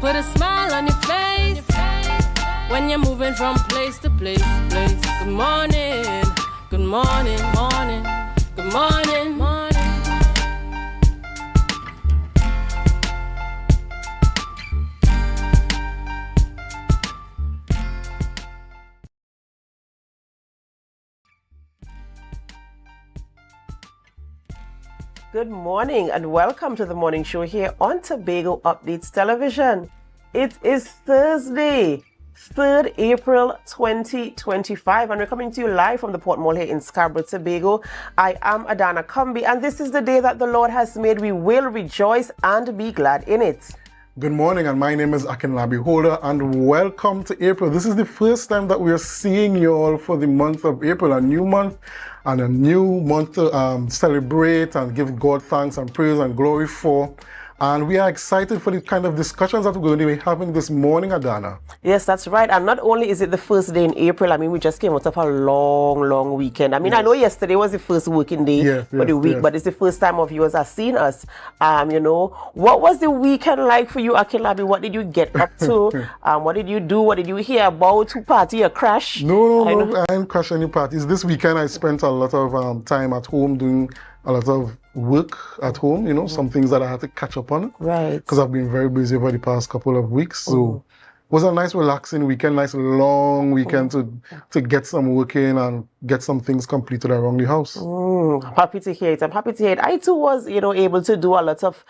put a smile on your face when you're moving from place to place. Good morning, good morning, morning, good morning, morning. Good morning and welcome to the morning show here on Tobago Updates Television. It is Thursday, 3rd April 2025, and we're coming to you live from the Port Mall here in Scarborough, Tobago. I am Adana Kumbi, and this is the day that the Lord has made. We will rejoice and be glad in it. Good morning, and my name is Akinlabi Holder, and welcome to April. This is the first time that we are seeing you all for the month of April, a new month and a new month to celebrate and give God thanks and praise and glory for. And we are excited for the kind of discussions that we're going to be having this morning, Adana. Yes, that's right. And not only is it the first day in April, I mean, we just came out of a long weekend. I mean, yes. I know yesterday was the first working day for the week, but it's the first time of yours has seen us. You know, what was the weekend like for you, Akinlabi? What did you get up to? What did you do? What did you hear about? Who party or crash? No, I didn't crash any parties. This weekend I spent a lot of time at home doing a lot of work at home, you know, some things that I had to catch up on. Right. Because I've been very busy over the past couple of weeks. So it was a nice relaxing weekend, nice long weekend to get some work in and get some things completed around the house. I'm happy to hear it. I'm happy to hear it. I too was, you know, able to do a lot of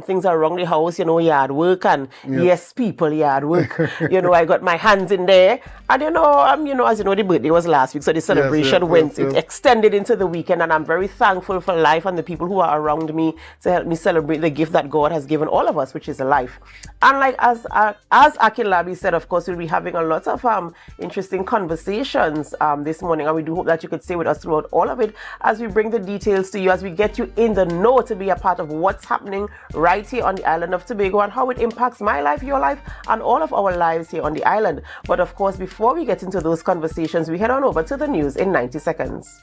things around the house, you know, yard work and people yard work. You know, I got my hands in there. And you know, as you know, the birthday was last week, so the celebration it extended into the weekend, and I'm very thankful for life and the people who are around me to help me celebrate the gift that God has given all of us, which is a life. And like as Akinlabi said, of course, we'll be having a lot of interesting conversations this morning, and we do hope that you could stay with us throughout all of it as we bring the details to you, as we get you in the know to be a part of what's happening right here on the island of Tobago and how it impacts my life, your life, and all of our lives here on the island. But of course, before we get into those conversations, we head on over to the news in 90 seconds.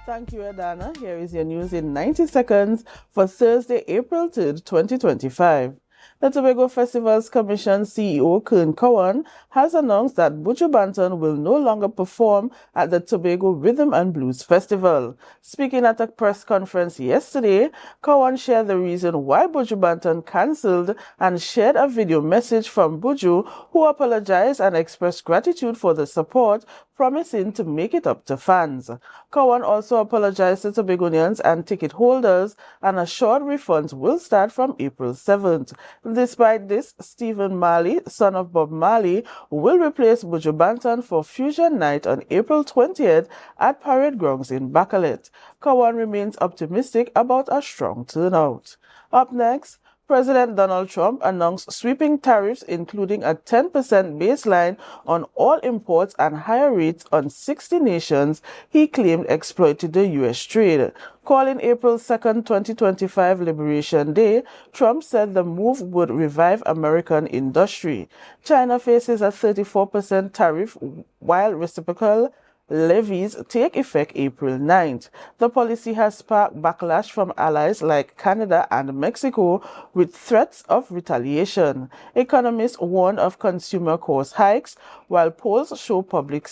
Thank you, Adana. Here is your news in 90 seconds for Thursday, April 3rd, 2025. The Tobago Festivals Commission CEO Kern Cowan has announced that Buju Banton will no longer perform at the Tobago Rhythm and Blues Festival. Speaking at a press conference yesterday, Cowan shared the reason why Buju Banton cancelled and shared a video message from Buju, who apologized and expressed gratitude for the support, promising to make it up to fans. Cowan also apologized to Tobagonians and ticket holders and assured refunds will start from April 7th. Despite this, Stephen Marley, son of Bob Marley, will replace Buju Banton for Fusion Night on April 20th at Parade Grounds in Bacalet. Cowan remains optimistic about a strong turnout. Up next, President Donald Trump announced sweeping tariffs, including a 10% baseline on all imports and higher rates on 60 nations he claimed exploited the U.S. trade. Calling April 2nd, 2025 Liberation Day, Trump said the move would revive American industry. China faces a 34% tariff, while reciprocal levies take effect April 9th. The policy has sparked backlash from allies like Canada and Mexico, with threats of retaliation. Economists warn of consumer cost hikes, while polls show public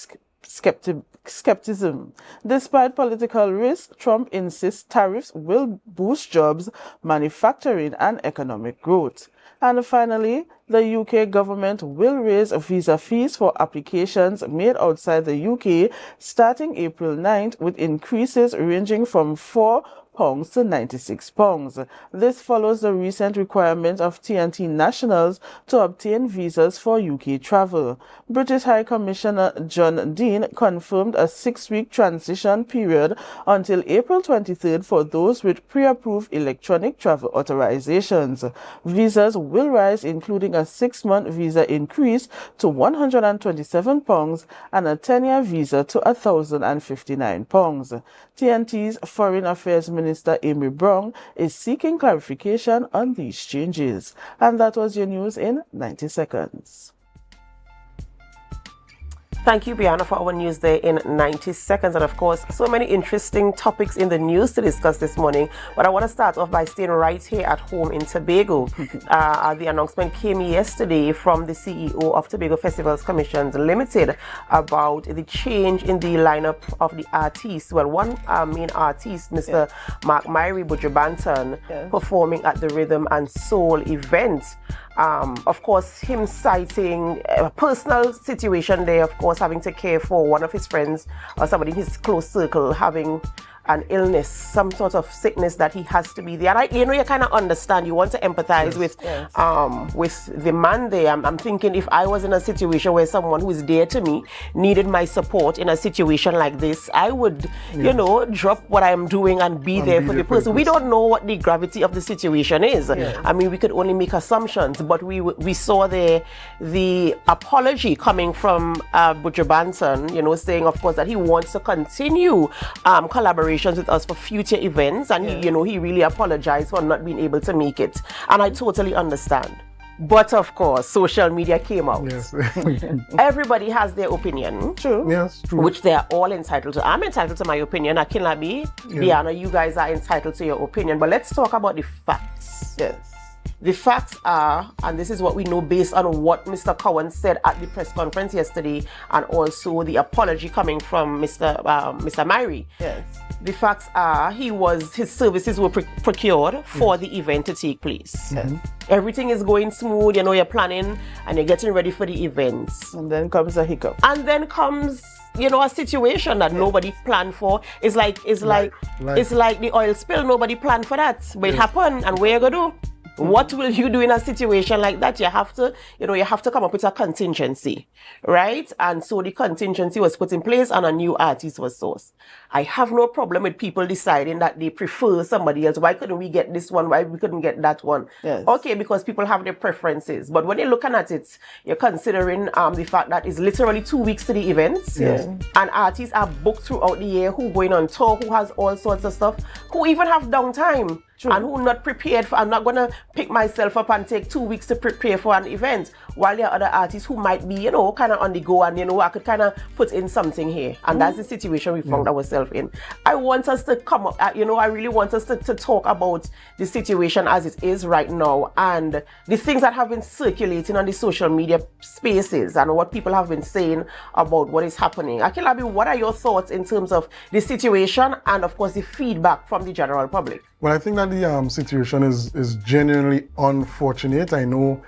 skepticism. Despite political risks, Trump insists tariffs will boost jobs, manufacturing, and economic growth. And finally, the UK government will raise visa fees for applications made outside the UK starting April 9th, with increases ranging from £4 to £96. This follows the recent requirement of TNT nationals to obtain visas for UK travel. British High Commissioner John Dean confirmed a 6-week transition period until April 23rd for those with pre-approved electronic travel authorizations. Visas will rise, including a 6-month visa increase to £127 and a 10-year visa to £1,059. TNT's Foreign Affairs Minister Amy Brown is seeking clarification on these changes. And that was your news in 90 seconds. Thank you, Bianna, for our news there in 90 seconds. And of course, so many interesting topics in the news to discuss this morning. But I want to start off by staying right here at home in Tobago. The announcement came yesterday from the CEO of Tobago Festivals Commissions Limited about the change in the lineup of the artists. Well, one main artist, Mr. Mark Myrie Bujubanton, performing at the Rhythm and Soul event. Of course, him citing a personal situation there, of course, having to care for one of his friends or somebody in his close circle having an illness, some sort of sickness that he has to be there. And you kind of understand, you want to empathize with the man there. I'm thinking if I was in a situation where someone who is dear to me needed my support in a situation like this, I would, drop what I'm doing and be there for the person. We don't know what the gravity of the situation is. I mean, we could only make assumptions, but we saw the apology coming from Bujubanton, saying, of course, that he wants to continue collaboration with us for future events, and he really apologized for not being able to make it, and I totally understand. But of course, social media came out. Yes. Everybody has their opinion. True. Yes, true. Which they are all entitled to. I'm entitled to my opinion. Akinlabi, Diana, you guys are entitled to your opinion. But let's talk about the facts. Yes. The facts are, and this is what we know based on what Mr. Cowan said at the press conference yesterday, and also the apology coming from Mr. Myrie. Yes. The facts are, his services were procured for the event to take place. Yes. Everything is going smooth, you're planning and you're getting ready for the events. And then comes a hiccup. And then comes a situation that nobody planned for. It's like the oil spill. Nobody planned for that, but it happened. And what you gonna do? What will you do in a situation like that? You have to come up with a contingency, right? And so the contingency was put in place and a new artist was sourced. I have no problem with people deciding that they prefer somebody else. Why couldn't we get this one? Why we couldn't get that one? Yes. Okay, because people have their preferences. But when you're looking at it, you're considering the fact that it's literally 2 weeks to the events. Yes. And artists are booked throughout the year, who going on tour, who has all sorts of stuff, who even have downtime. True. And who not prepared for. I'm not gonna pick myself up and take 2 weeks to prepare for an event, while there are other artists who might be, kind of on the go, and I could kind of put in something here, and that's the situation we found ourselves in. I want us to come up, I really want us to talk about the situation as it is right now, and the things that have been circulating on the social media spaces, and what people have been saying about what is happening. Akinlabi, what are your thoughts in terms of the situation, and of course the feedback from the general public? Well, I think that the situation is genuinely unfortunate. I know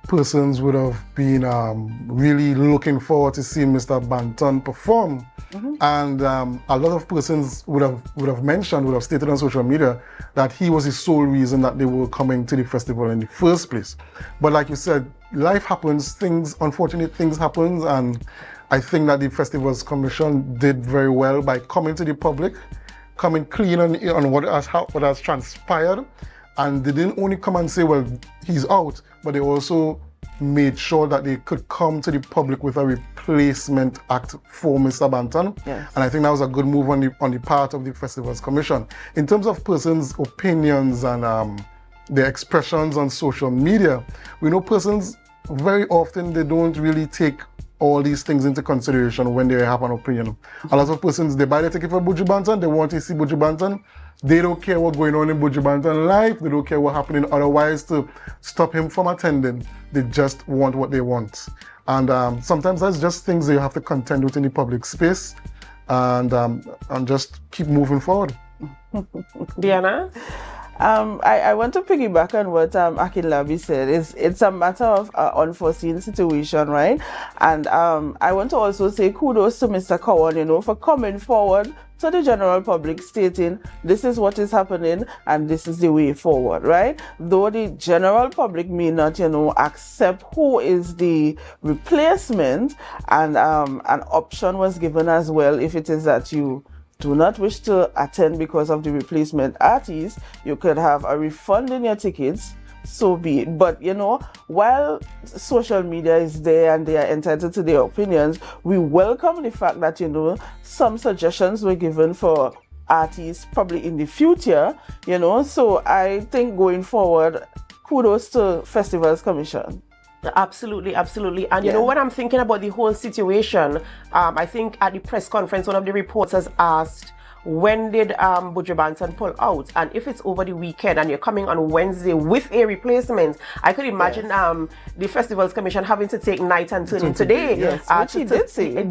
persons would have been really looking forward to seeing Mr. Banton perform, and a lot of persons would have stated on social media that he was the sole reason that they were coming to the festival in the first place. But like you said, life happens, unfortunate things happen, and I think that the Festivals Commission did very well by coming to the public, coming clean on what has transpired, and they didn't only come and say, well, he's out, but they also made sure that they could come to the public with a replacement act for Mr. Banton. Yes. And I think that was a good move on the part of the Festivals Commission. In terms of persons' opinions and their expressions on social media, we know persons very often, they don't really take all these things into consideration when they have an opinion. A lot of persons, they buy the ticket for Bujubanton, they want to see Bujubanton. They don't care what's going on in Bujubanton life, they don't care what's happening otherwise to stop him from attending. They just want what they want. And sometimes that's just things that you have to contend with in the public space, and just keep moving forward. Diana? I want to piggyback on what Akinlabi said. It's a matter of unforeseen situation, right? And I want to also say kudos to Mr. Cowan, for coming forward to the general public stating this is what is happening and this is the way forward, right? Though the general public may not, accept who is the replacement, and an option was given as well. If it is that you do not wish to attend because of the replacement artist, you could have a refund in your tickets, so be it. But while social media is there and they are entitled to their opinions, we welcome the fact that some suggestions were given for artists probably in the future, so I think going forward, kudos to Festivals Commission. Absolutely, absolutely. And you know, when I'm thinking about the whole situation, I think at the press conference, one of the reporters asked, when did Buju Banton pull out? And if it's over the weekend and you're coming on Wednesday with a replacement, I could imagine the Festivals Commission having to take night and turn in today. Yes, which he did say.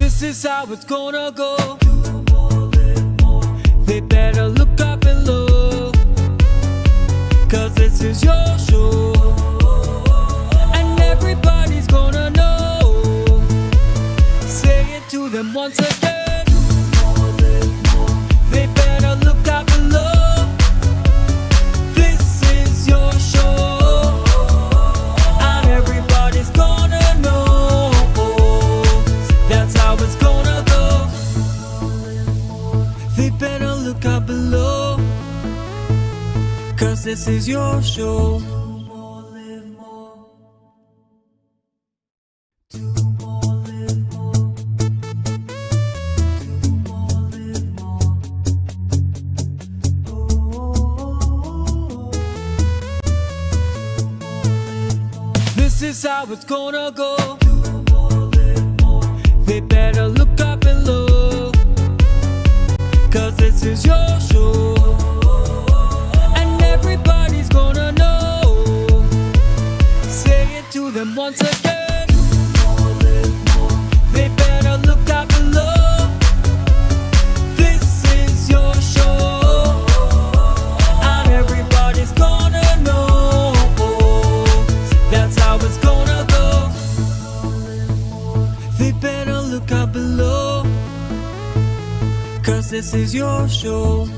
This is how it's gonna go. They better look up below, 'cause this is your show, and everybody's gonna know. Say it to them once again. They better look up below. This is your show, and everybody's gonna know. That's how it's gonna go. They better look up below, 'cause this is your show. This is how it's gonna go. They better look up below, 'cause this is your show, and everybody's gonna know. Say it to them once again. They better look up below. This is your show, and everybody's gonna know. That's how it's gonna go. They better look up below, 'cause this is your show.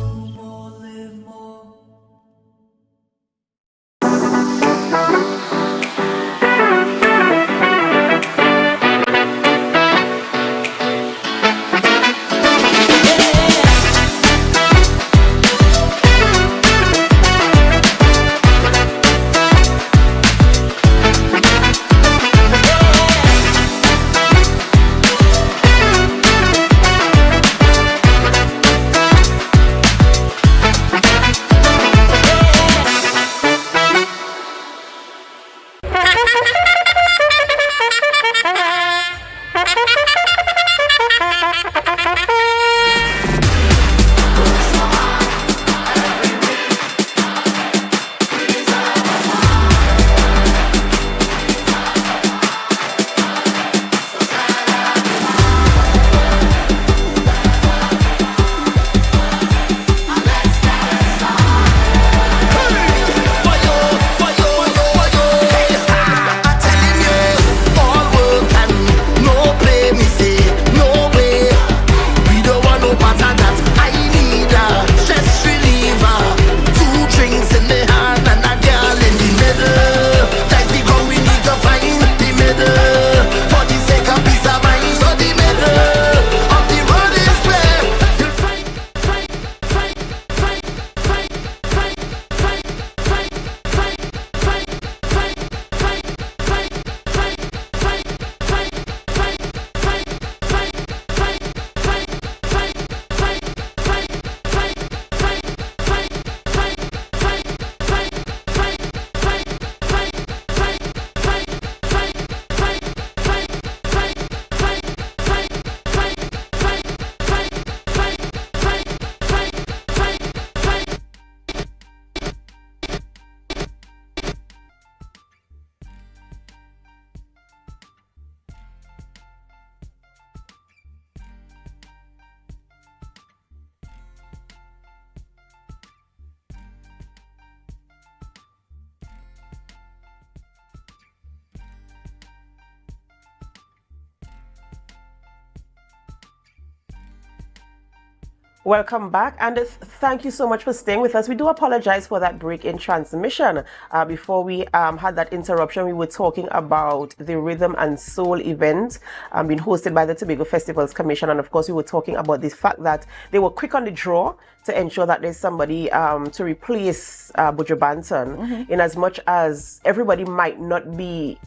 Welcome back, and thank you so much for staying with us. We do apologize for that break in transmission. Before we had that interruption, we were talking about the Rhythm and Soul event being hosted by the Tobago Festivals Commission, and of course we were talking about the fact that they were quick on the draw to ensure that there's somebody to replace Buju Banton, in as much as everybody might not be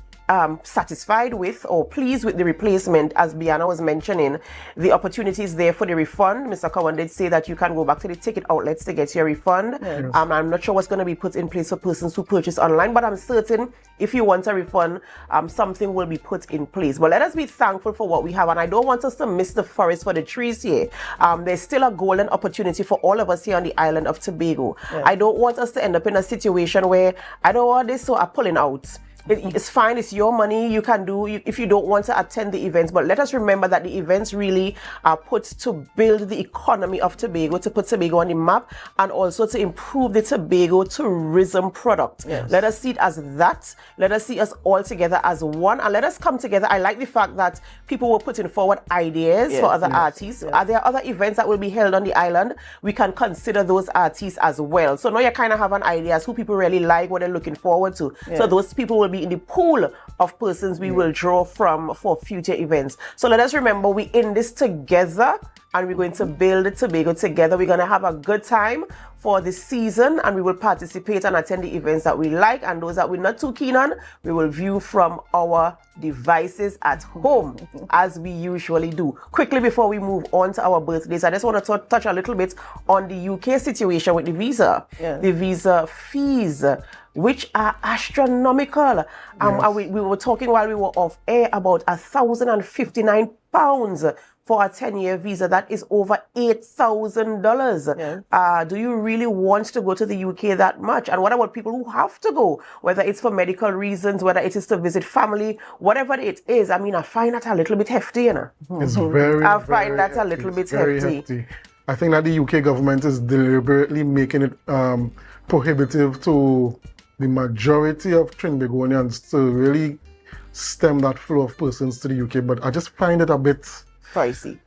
satisfied with or pleased with the replacement. As Biana was mentioning, the opportunities there for the refund. Mr. Cowan did say that you can go back to the ticket outlets to get your refund. Yes. I'm not sure what's going to be put in place for persons who purchase online, but I'm certain if you want a refund, something will be put in place. But let us be thankful for what we have, and I don't want us to miss the forest for the trees here. There's still a golden opportunity for all of us here on the island of Tobago. Yes. I don't want us to end up in a situation where I don't want this, so I'm pulling out. It's fine, it's your money, you can do if you don't want to attend the events, but let us remember that the events really are put to build the economy of Tobago, to put Tobago on the map, and also to improve the Tobago tourism product. Yes. Let us see it as that. Let us see us all together as one, and let us come together. I like the fact that people were putting forward ideas for other artists. Are there other events that will be held on the island? We can consider those artists as well. So now you kind of have an idea as who people really like, what they're looking forward to. So those people will be in the pool of persons we will draw from for future events. So let us remember, we're in this together, and we're going to build Tobago together. We're going to have a good time for the season, and we will participate and attend the events that we like, and those that we're not too keen on, we will view from our devices at home, as we usually do. Quickly, before we move on to our birthdays, I just want to touch a little bit on the UK situation with the visa, the visa fees, which are astronomical. We were talking while we were off air about £1,059 for a 10-year visa. That is over $8,000. Do you really want to go to the UK that much? And what about people who have to go, whether it's for medical reasons, whether it is to visit family, whatever it is? I mean, I find that a little bit hefty, you know. It's very, I find that hefty. a little bit Very hefty. I think that the UK government is deliberately making it prohibitive to the majority of Trinbagonians to really stem that flow of persons to the UK. But I just find it a bit pricey.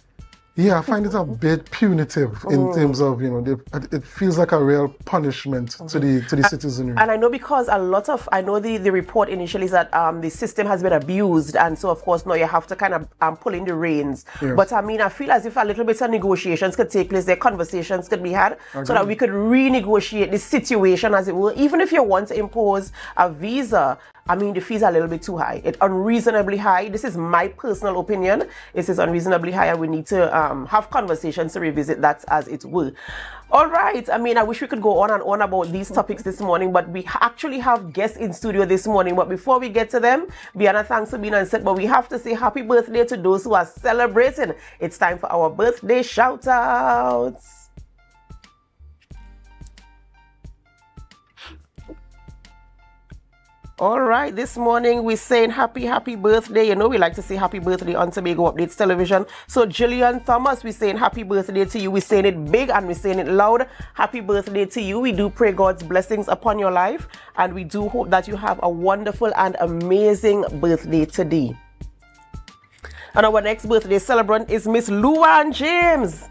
Yeah, I find it a bit punitive in terms of, it feels like a real punishment to the citizenry. And I know, because I know the report initially is that the system has been abused, and so of course now you have to kind of pull in the reins. Yes. But I mean, I feel as if a little bit of negotiations could take place, there conversations could be had, so that we could renegotiate the situation, as it were. Even if you want to impose a visa, I mean, the fees are a little bit too high. It's unreasonably high. This is my personal opinion. This is unreasonably high, and we need to have conversations to revisit that, as it were. All right. I mean, I wish we could go on and on about these topics this morning, but we actually have guests in studio this morning. But before we get to them, Biana, thanks for being on set, but we have to say happy birthday to those who are celebrating. It's time for our birthday shout-outs. All right, this morning we're saying happy birthday. You know, we like to say happy birthday on Tobago Updates Television. So Jillian Thomas, we're saying happy birthday to you. We're saying it big and we're saying it loud. Happy birthday to you. We do pray God's blessings upon your life, and we do hope that you have a wonderful and amazing birthday today. And our next birthday celebrant is Miss Luann James.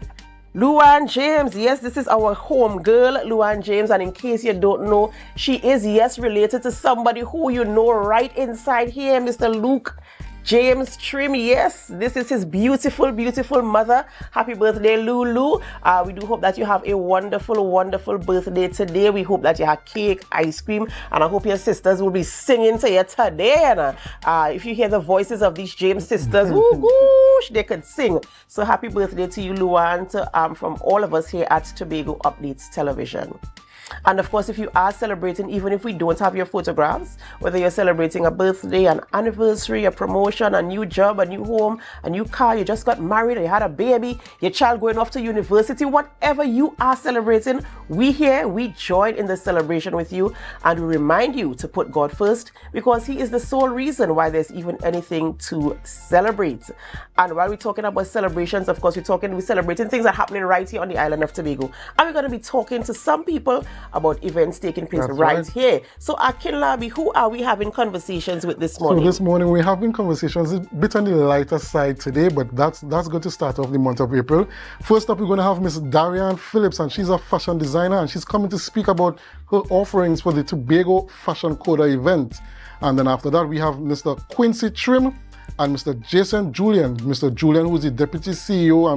Luann James, yes, this is our home girl, Luann James, and in case you don't know, she is, yes, related to somebody who you know right inside here, Mr. Luke James Trim. Yes, this is his beautiful mother. Happy birthday, Lulu. We do hope that you have a wonderful birthday today. We hope that you have cake, ice cream, and I hope your sisters will be singing to you today. And if you hear the voices of these James sisters, whoosh, they could sing. So happy birthday to you, Luann, from all of us here at Tobago Updates Television. And of course, if you are celebrating, even if we don't have your photographs, whether you're celebrating a birthday, an anniversary, a promotion, a new job, a new home, a new car, you just got married, or you had a baby, your child going off to university, whatever you are celebrating, we join in the celebration with you, and we remind you to put God first, because He is the sole reason why there's even anything to celebrate. And while we're talking about celebrations, of course, we're celebrating things that are happening right here on the island of Tobago. And we're going to be talking to some people about events taking place That's right right. here. So Akinlabi, who are we having conversations with this So morning? this morning we're having conversations a bit on the lighter side today, but that's going to start off the month of April. First up, we're going to have Miss Darian Phillips, and she's a fashion designer, and she's coming to speak about her offerings for the Tobago Fashion Coda event. And then after that, we have Mr. Quincy Trim and Mr. Jason Julian. Mr. Julian, who is the Deputy CEO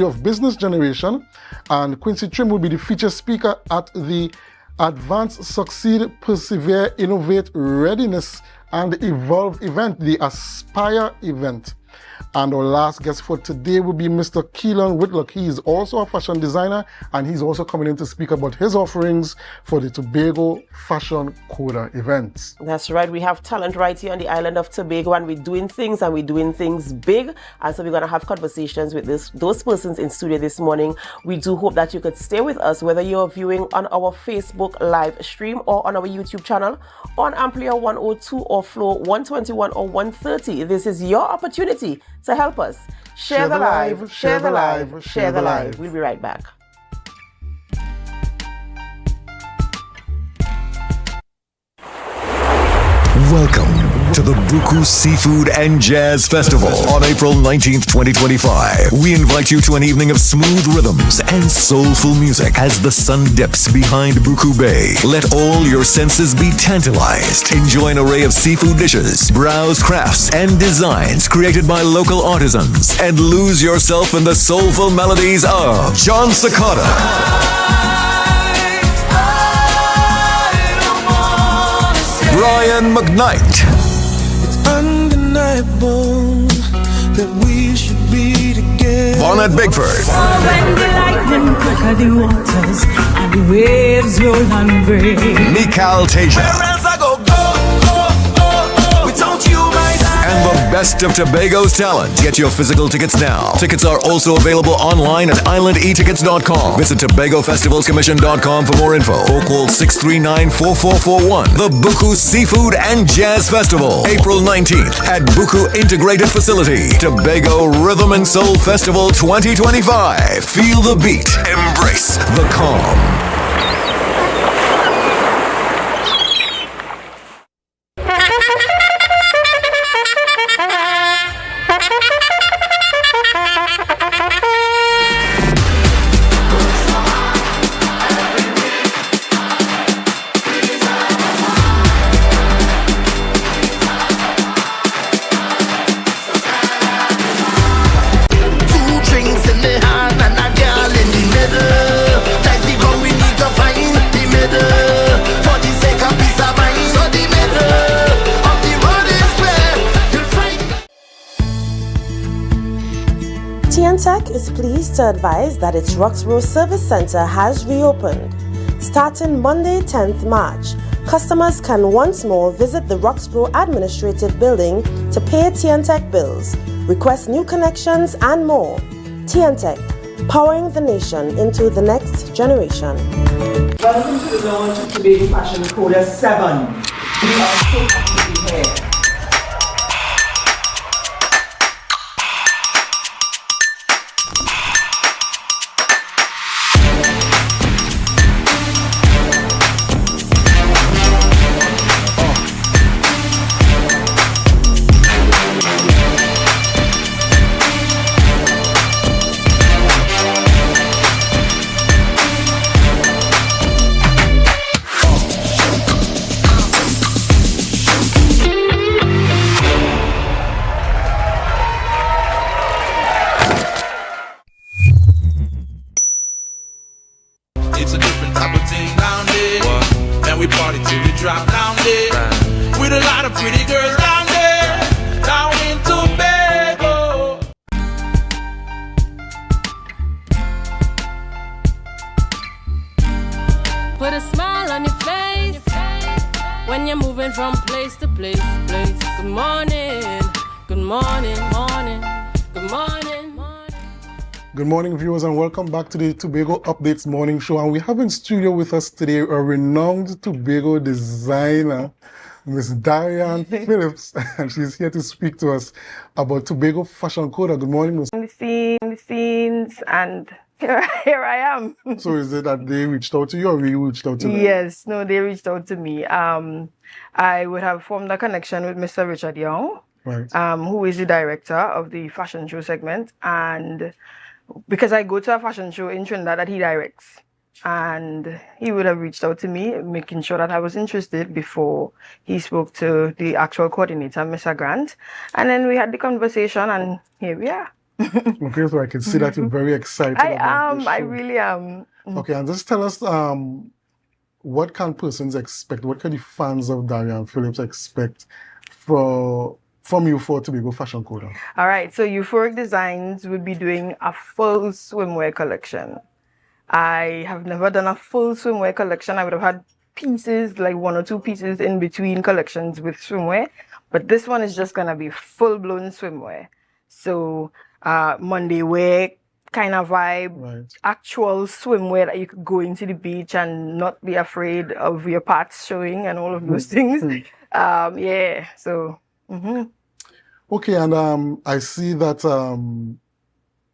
of Business Generation, and Quincy Trim will be the feature speaker at the Advance, Succeed, Persevere, Innovate, Readiness and Evolve event, the Aspire event. And our last guest for today will be Mr. Keelan Whitlock. He is also a fashion designer, and he's also coming in to speak about his offerings for the Tobago Fashion Coda event. That's right. We have talent right here on the island of Tobago, and we're doing things big. And so we're going to have conversations with those persons in studio this morning. We do hope that you could stay with us, whether you're viewing on our Facebook live stream or on our YouTube channel, on AMPLIA 102 or Flow 121 or 130. This is your opportunity to help us. Share the live, share the live, share the live. We'll be right back. Welcome to the Buku Seafood and Jazz Festival on April 19th, 2025. We invite you to an evening of smooth rhythms and soulful music as the sun dips behind Buku Bay. Let all your senses be tantalized. Enjoy an array of seafood dishes, browse crafts and designs created by local artisans, and lose yourself in the soulful melodies of John Sakata, Brian McKnight, It's undeniable that we should be together. Bonnet Bigford, When the lightning crack the waters and the waves roll and break. Mikal Teja, Else I go, without you, my side. and the best of Tobago's talent. Get your physical tickets now. Tickets are also available online at islandetickets.com. Visit TobagoFestivalsCommission.com for more info or call 639-4441. The Buku Seafood and Jazz Festival, April 19th at Buku Integrated Facility. Tobago Rhythm and Soul Festival 2025. Feel the beat. Embrace the calm. TNTech is pleased to advise that its Roxborough Service Center has reopened. Starting Monday, 10th March, customers can once more visit the Roxborough Administrative Building to pay TNTech bills, request new connections, and more. TNTech, powering the nation into the next generation. Welcome to the launch of Tobago Fashion Coda 7. We are so happy to be here. It's a different type of thing down there. And we party till we drop down there. With a lot of pretty girls down there. Down in Tobago. Put a smile on your face when you're moving from place to place. Good morning, good morning, morning, good morning, morning. Good morning, viewers, and welcome back to the Tobago Updates Morning Show. And we have in studio with us today a renowned Tobago designer, Miss Darian Phillips, and she's here to speak to us about Tobago Fashion Coda. Good morning, Miss. The scenes and here I am. So is it that they reached out to you or you reached out to them? Yes, no, they reached out to me. I would have formed a connection with Mr. Richard Young, Right. who is the director of the fashion show segment. And because I go to a fashion show in Trinidad that he directs, and he would have reached out to me, making sure that I was interested before he spoke to the actual coordinator, Mr. Grant. And then we had the conversation, and here we are. Okay, so I can see that you're very excited about this I show. really am. Okay, and just tell us what can persons expect? What can the fans of Darian Phillips expect from you for Tobago Fashion Coda? All right, so Euphoric Designs will be doing a full swimwear collection. I have never done a full swimwear collection. I would have had pieces, like 1 or 2 pieces in between collections with swimwear, but this one is just gonna be full-blown swimwear. So Monday wear kind of vibe, Right. actual swimwear that you could go into the beach and not be afraid of your parts showing and all of those things. Yeah, so. Okay, and I see that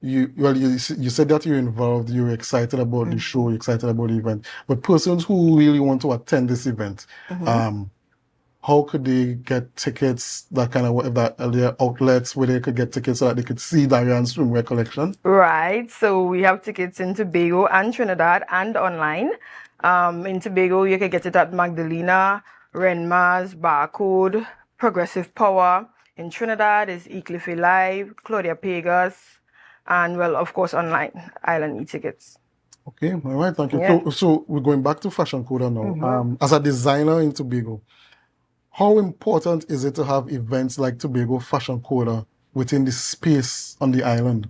you said that you're involved, you're excited about the show, you're excited about the event, but persons who really want to attend this event, how could they get tickets, that kind of whatever, their outlets where they could get tickets so that they could see Darian's swimwear collection? Right, so we have tickets in Tobago and Trinidad and online. In Tobago, you can get it at Magdalena, Renmas, Barcode, Progressive Power. In Trinidad is Eclipse Live, Claudia Pegas, and well, of course, online, Island e-tickets. Okay, all right, thank you. Yeah. So we're going back to Fashion Coda now. As a designer in Tobago, how important is it to have events like Tobago Fashion Coda within the space on the island?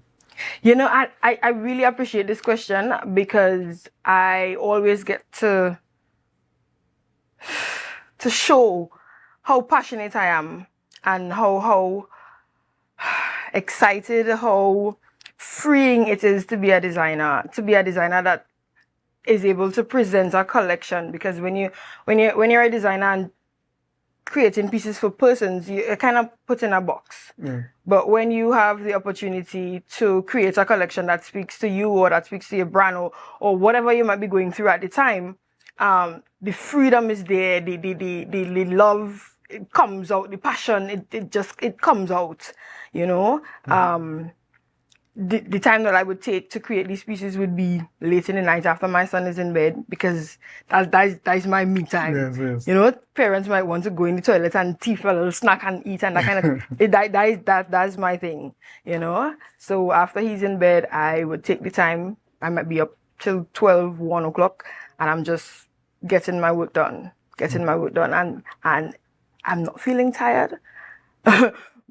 You know, I really appreciate this question because I always get to show how passionate I am and how excited, how freeing it is to be a designer that is able to present a collection. Because when you're a designer and creating pieces for persons, you're kind of put in a box. Yeah. But when you have the opportunity to create a collection that speaks to you or that speaks to your brand or whatever you might be going through at the time, the freedom is there, the love, it comes out, the passion, it comes out, you know. The time that I would take to create these pieces would be late in the night after my son is in bed, because that is my me time. Yes. You know, parents might want to go in the toilet and teeth a little snack and eat and that kind of that's my thing, you know. So after he's in bed, I would take the time. I might be up till 12, 1 o'clock, and I'm just getting my work done, and I'm not feeling tired.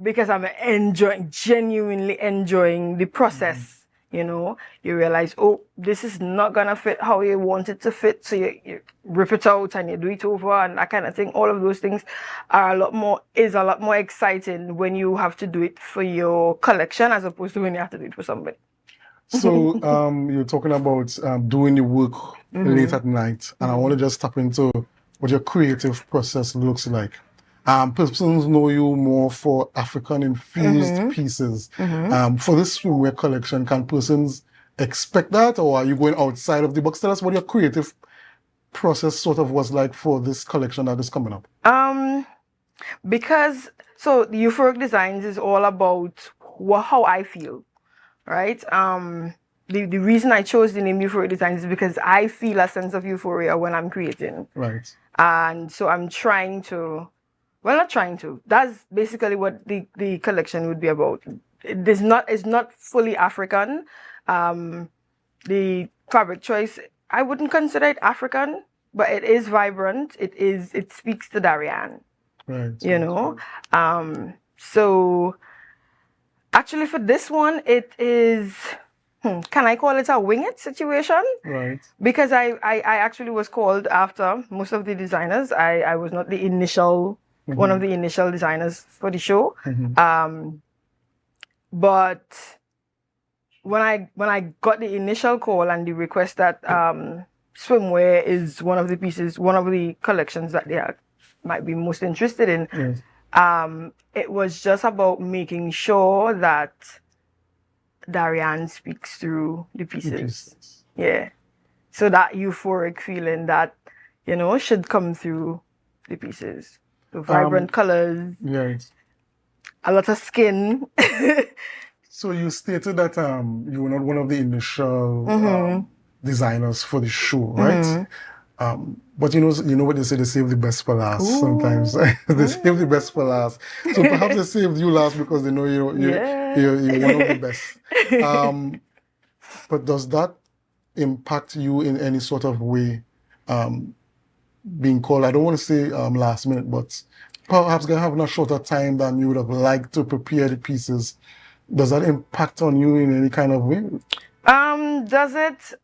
Because I'm genuinely enjoying the process, you know. You realize, oh, this is not gonna fit how you want it to fit, so you rip it out and you do it over and that kind of thing. All of those things are a lot more exciting when you have to do it for your collection as opposed to when you have to do it for somebody. So you're talking about doing the work late at night, and I want to just tap into what your creative process looks like. Persons know you more for African infused pieces. For this swimwear collection, can persons expect that, or are you going outside of the box? Tell us what your creative process sort of was like for this collection that is coming up. Because the Euphoric Designs is all about how I feel, right? The reason I chose the name Euphoric Designs is because I feel a sense of euphoria when I'm creating. Right. And so I'm trying to. Well, not trying to. That's basically what the collection would be about. It's not fully African. The fabric choice, I wouldn't consider it African, but it is vibrant. It speaks to Darian. Right. You know? So actually for this one, it is, can I call it a wing it situation? Right. Because I actually was called after most of the designers. I was not the initial one of the initial designers for the show. But when I got the initial call and the request that swimwear is one of the collections that they might be most interested in, it was just about making sure that Darian speaks through the pieces. Yeah. So that euphoric feeling that, should come through the pieces. The vibrant colors. Right. A lot of skin. So you stated that you were not one of the initial designers for the show, right? But you know what they say, they save the best for last. Ooh. Sometimes they save the best for last. So perhaps they saved you last because they know you're one of the best. But does that impact you in any sort of way? Being called, I don't want to say last minute, but perhaps having a shorter time than you would have liked to prepare the pieces. Does that impact on you in any kind of way? Does it?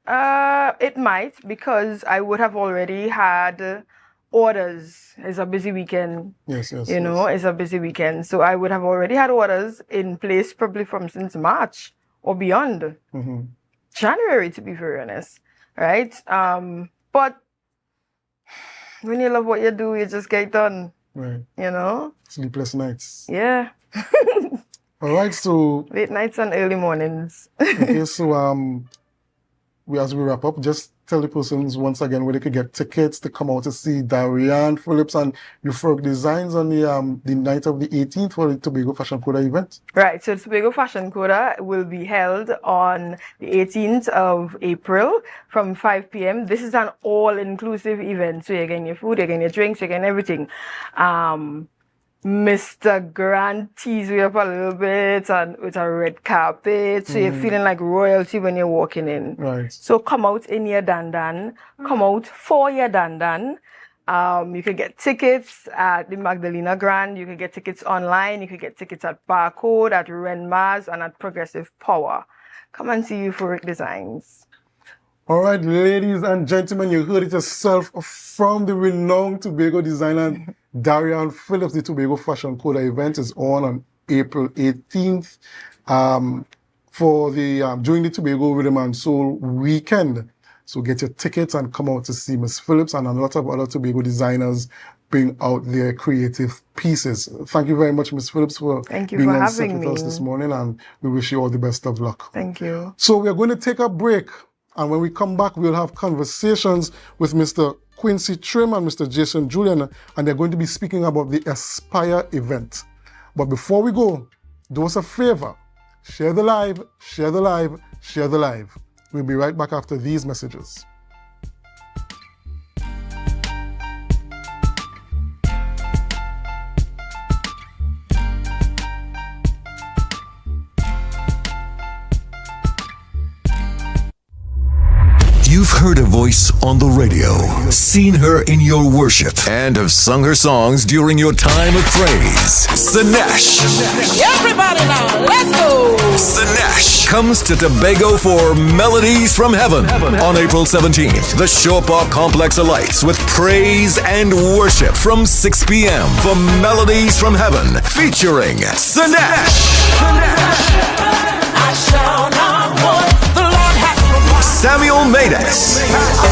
It might, because I would have already had orders. It's a busy weekend. Yes. It's a busy weekend. So I would have already had orders in place probably from since March or beyond. January, to be very honest. Right? But when you love what you do, you just get it done. Right. Sleepless nights. Yeah. All right, so late nights and early mornings. Okay, so as we wrap up, just tell the persons once again where they could get tickets to come out to see Darian Phillips and Euphoric Designs on the night of the 18th for the Tobago Fashion Coda event. Right, so the Tobago Fashion Coda will be held on the 18th of April from 5 p.m. This is an all-inclusive event, so you're getting your food, you're getting your drinks, you're getting everything. Mr. Grant teased you up a little bit and with a red carpet, so you're feeling like royalty when you're walking in. Right. So come out in your dandan, come out for your dandan. You can get tickets at the Magdalena Grand, you can get tickets online, you can get tickets at Barcode, at Renmars, and at Progressive Power. Come and see Euphoric Designs. All right, ladies and gentlemen, you heard it yourself from the renowned Tobago designer Darian Phillips. The Tobago Fashion Coda event is on April 18th for the during the Tobago Rhythm and Soul weekend. So get your tickets and come out to see Miss Phillips and a lot of other Tobago designers bring out their creative pieces. Thank you very much, Miss Phillips, for being on set with us this morning, and we wish you all the best of luck. Thank you. So we are going to take a break. And when we come back, we'll have conversations with Mr. Quincy Trim and Mr. Jason Julian, and they're going to be speaking about the Aspire event. But before we go, do us a favor. Share the live, share the live, share the live. We'll be right back after these messages. You've heard a voice on the radio, seen her in your worship, and have sung her songs during your time of praise. Sinesh. Everybody now, let's go! Sinesh comes to Tobago for Melodies from Heaven on April 17th. The Shore Park Complex alights with praise and worship from 6 p.m. for Melodies from Heaven featuring Sinesh. I shall not want the Lord has Samuel Maydess. I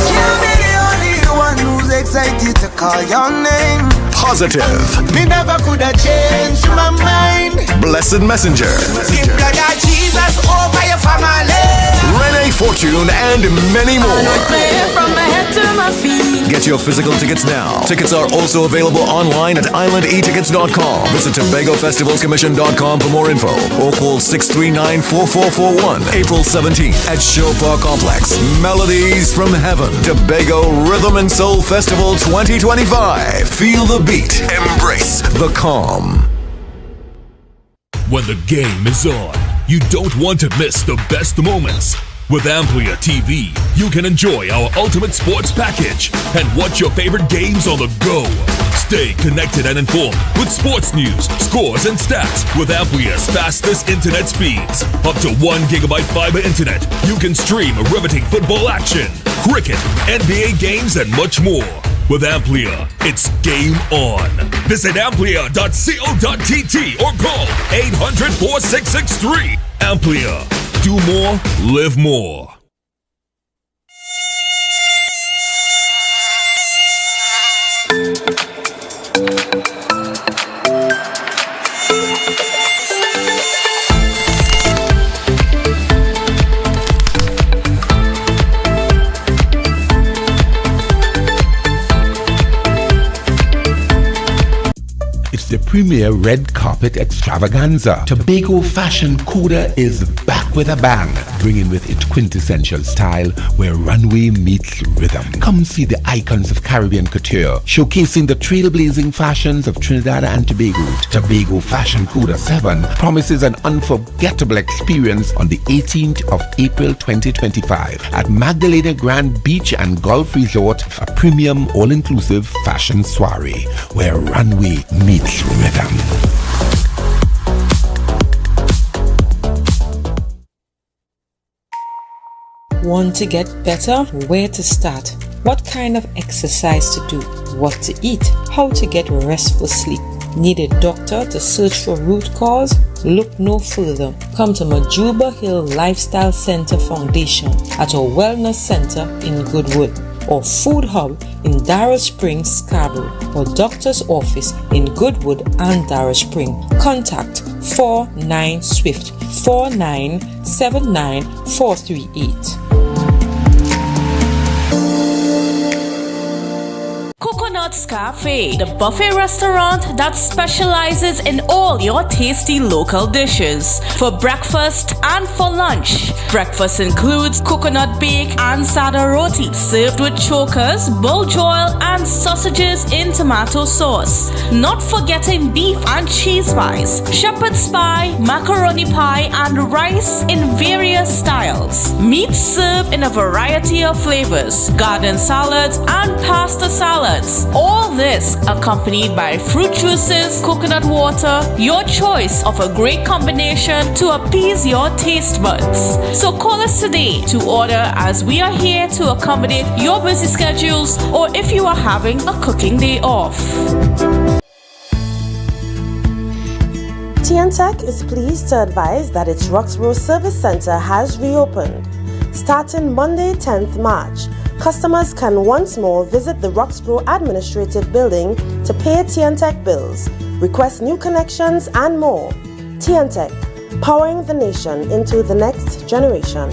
can't be the only one who's excited to call your name. Positive. Me never could have changed my mind. Blessed Messenger. The blood of Jesus over your family. Renee Fortune and many more. from my head to my feet. Get your physical tickets now. Tickets are also available online at islandetickets.com. Visit TobagoFestivalsCommission.com for more info or call 639-4441. April 17th at Shore Park Complex. Melodies from Heaven. Tobago Rhythm and Soul Festival 2025. Feel the beat. Embrace the calm. When the game is on, you don't want to miss the best moments. With AMPLIA TV, you can enjoy our ultimate sports package and watch your favorite games on the go. Stay connected and informed with sports news, scores, and stats with AMPLIA's fastest internet speeds. Up to 1 gigabyte fiber internet, you can stream riveting football action, cricket, NBA games, and much more. With AMPLIA, it's game on. Visit amplia.co.tt or call 800-4663. AMPLIA. Do more, live more. premier red carpet extravaganza. Tobago Fashion Coda is back with a bang, bringing with it quintessential style where runway meets rhythm. Come see the icons of Caribbean couture, showcasing the trailblazing fashions of Trinidad and Tobago. Tobago Fashion Coda 7 promises an unforgettable experience on the 18th of April 2025 at Magdalena Grand Beach and Golf Resort, a premium all-inclusive fashion soiree where runway meets rhythm. Want to get better? Where to start? What kind of exercise to do? What to eat? How to get restful sleep? Need a doctor to search for root cause? Look no further. Come to Majuba Hill Lifestyle Center Foundation at our Wellness Center in Goodwood, or Food Hub in Darrow Springs, Scarborough, or Doctor's Office in Goodwood and Darrow Spring. Contact 49 Swift 4979 438. Coconut's Cafe, the buffet restaurant that specializes in all your tasty local dishes. For breakfast and for lunch. Breakfast includes coconut bake and sada roti, served with chokers, bull joil, and sausages in tomato sauce. Not forgetting beef and cheese pies, shepherd's pie, macaroni pie, and rice in various styles. Meat served in a variety of flavors, garden salads, and pasta salads. All this accompanied by fruit juices, coconut water, your choice of a great combination to appease your taste buds. So call us today to order, as we are here to accommodate your busy schedules or if you are having a cooking day off. TNTech is pleased to advise that its Roxborough Service Center has reopened. Starting Monday, 10th March, customers can once more visit the Roxborough Administrative Building to pay TNTech bills, request new connections, and more. TNTech, powering the nation into the next generation.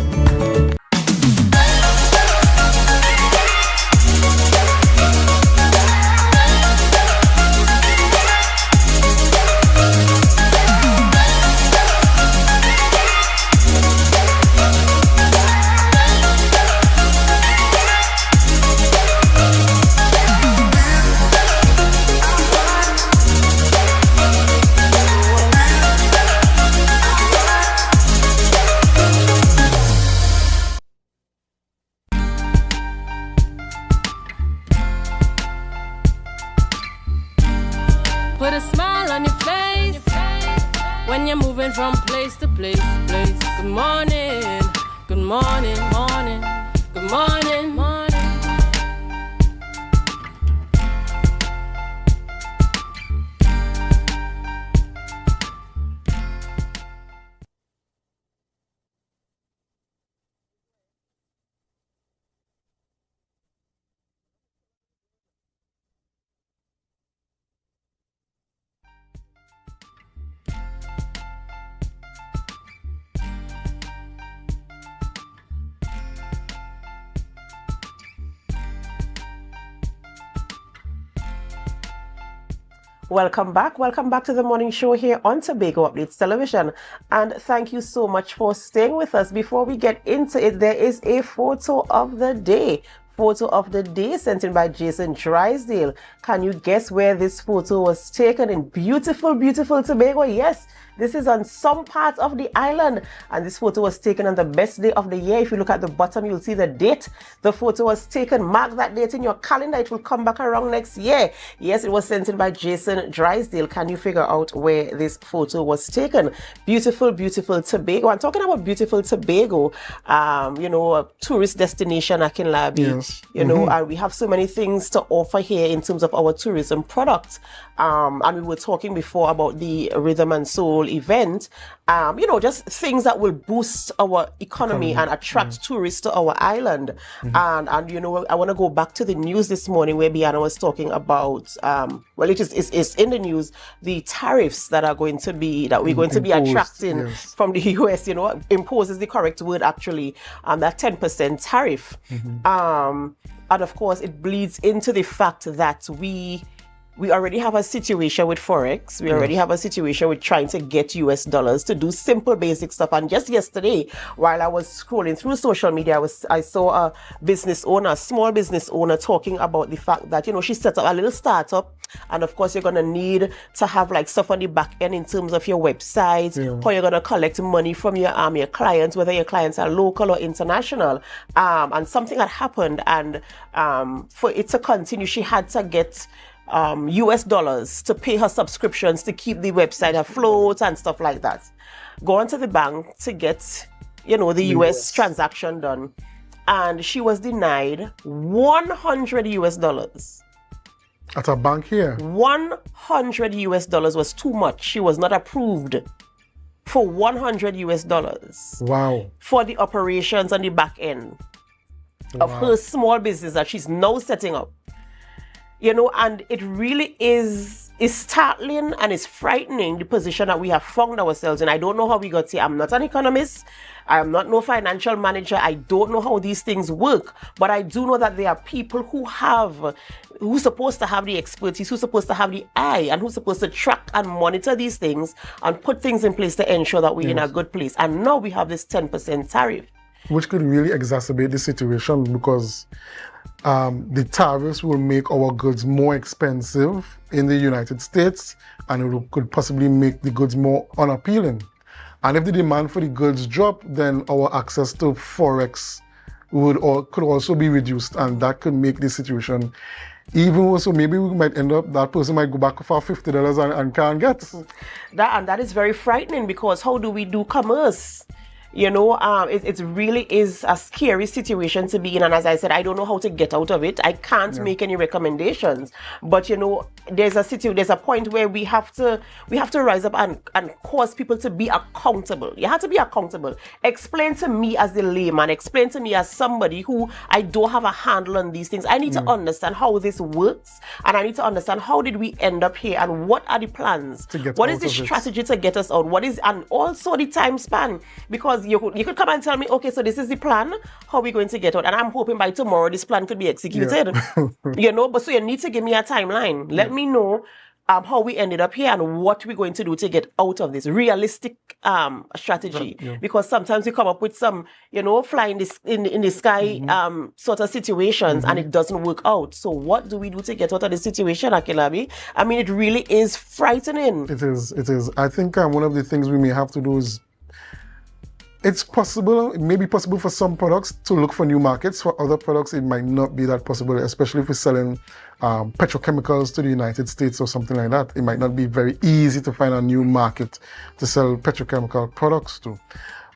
Put a smile on your face when you're moving from place to place. Good morning, good morning, morning, good morning, morning. Welcome back to the morning show here on Tobago Updates Television, and thank you so much for staying with us. Before we get into it, there is a photo of the day sent in by Jason Drysdale. Can you guess where this photo was taken? In beautiful Tobago? Yes, this is on some part of the island, and this photo was taken on the best day of the year. If you look at the bottom, you'll see the date the photo was taken. Mark that date in your calendar. It will come back around next year. Yes, it was sent in by Jason Drysdale. Can you figure out where this photo was taken? Beautiful Tobago. I'm talking about beautiful Tobago, a tourist destination, Akinla Beach. Yes. And we have so many things to offer here in terms of our tourism products. And we were talking before about the Rhythm and Soul event. Just things that will boost our economy and attract tourists to our island. And I want to go back to the news this morning where Biana was talking about, it's in the news, the tariffs that we're going to be attracting from the US. Impose is the correct word actually. That 10% tariff. And of course, it bleeds into the fact that we we already have a situation with Forex. We already have a situation with trying to get US dollars to do simple basic stuff. And just yesterday, while I was scrolling through social media, I saw a business owner, a small business owner, talking about the fact that, you know, she set up a little startup. And of course, you're going to need to have like stuff on the back end in terms of your website, how you're going to collect money from your clients, whether your clients are local or international. And something had happened, and for it to continue, she had to get US dollars to pay her subscriptions to keep the website afloat and stuff like that. Go onto the bank to get, you know, the US transaction done, and she was denied 100 US dollars. At a bank here? 100 US dollars was too much. She was not approved for 100 US dollars. Wow. For the operations on the back end of her small business that she's now setting up. You know, and it really is startling and it's frightening, the position that we have found ourselves in. I don't know how we got here. I'm not an economist. I am not no financial manager. I don't know how these things work. But I do know that there are people who's supposed to have the expertise, who's supposed to have the eye, and who's supposed to track and monitor these things and put things in place to ensure that we're in a good place. And now we have this 10% tariff. Which could really exacerbate the situation, because the tariffs will make our goods more expensive in the United States, and it could possibly make the goods more unappealing. And if the demand for the goods drop, then our access to Forex could also be reduced, and that could make the situation even worse. So maybe we might end up, that person might go back for $50 and can't get. That is very frightening, because how do we do commerce? You know, it really is a scary situation to be in. And as I said, I don't know how to get out of it. I can't make any recommendations. But, you know, there's a point where we have to rise up and cause people to be accountable. You have to be accountable. Explain to me as the layman, explain to me as somebody who I don't have a handle on these things. I need to understand how this works, and I need to understand how did we end up here, and what are the plans? What is the strategy to get us out? And also the time span, because you could come and tell me, okay, so this is the plan, how are we going to get out? And I'm hoping by tomorrow this plan could be executed. You know, but so you need to give me a timeline. Let me know how we ended up here and what we're going to do to get out of this realistic strategy. Because sometimes we come up with some, you know, fly in the sky sort of situations, and it doesn't work out. So what do we do to get out of this situation, Akilabi? I mean, it really is frightening. It is. I think one of the things we may have to do is, it's possible, it may be possible for some products to look for new markets. For other products, it might not be that possible, especially if we're selling petrochemicals to the United States or something like that. It might not be very easy to find a new market to sell petrochemical products to.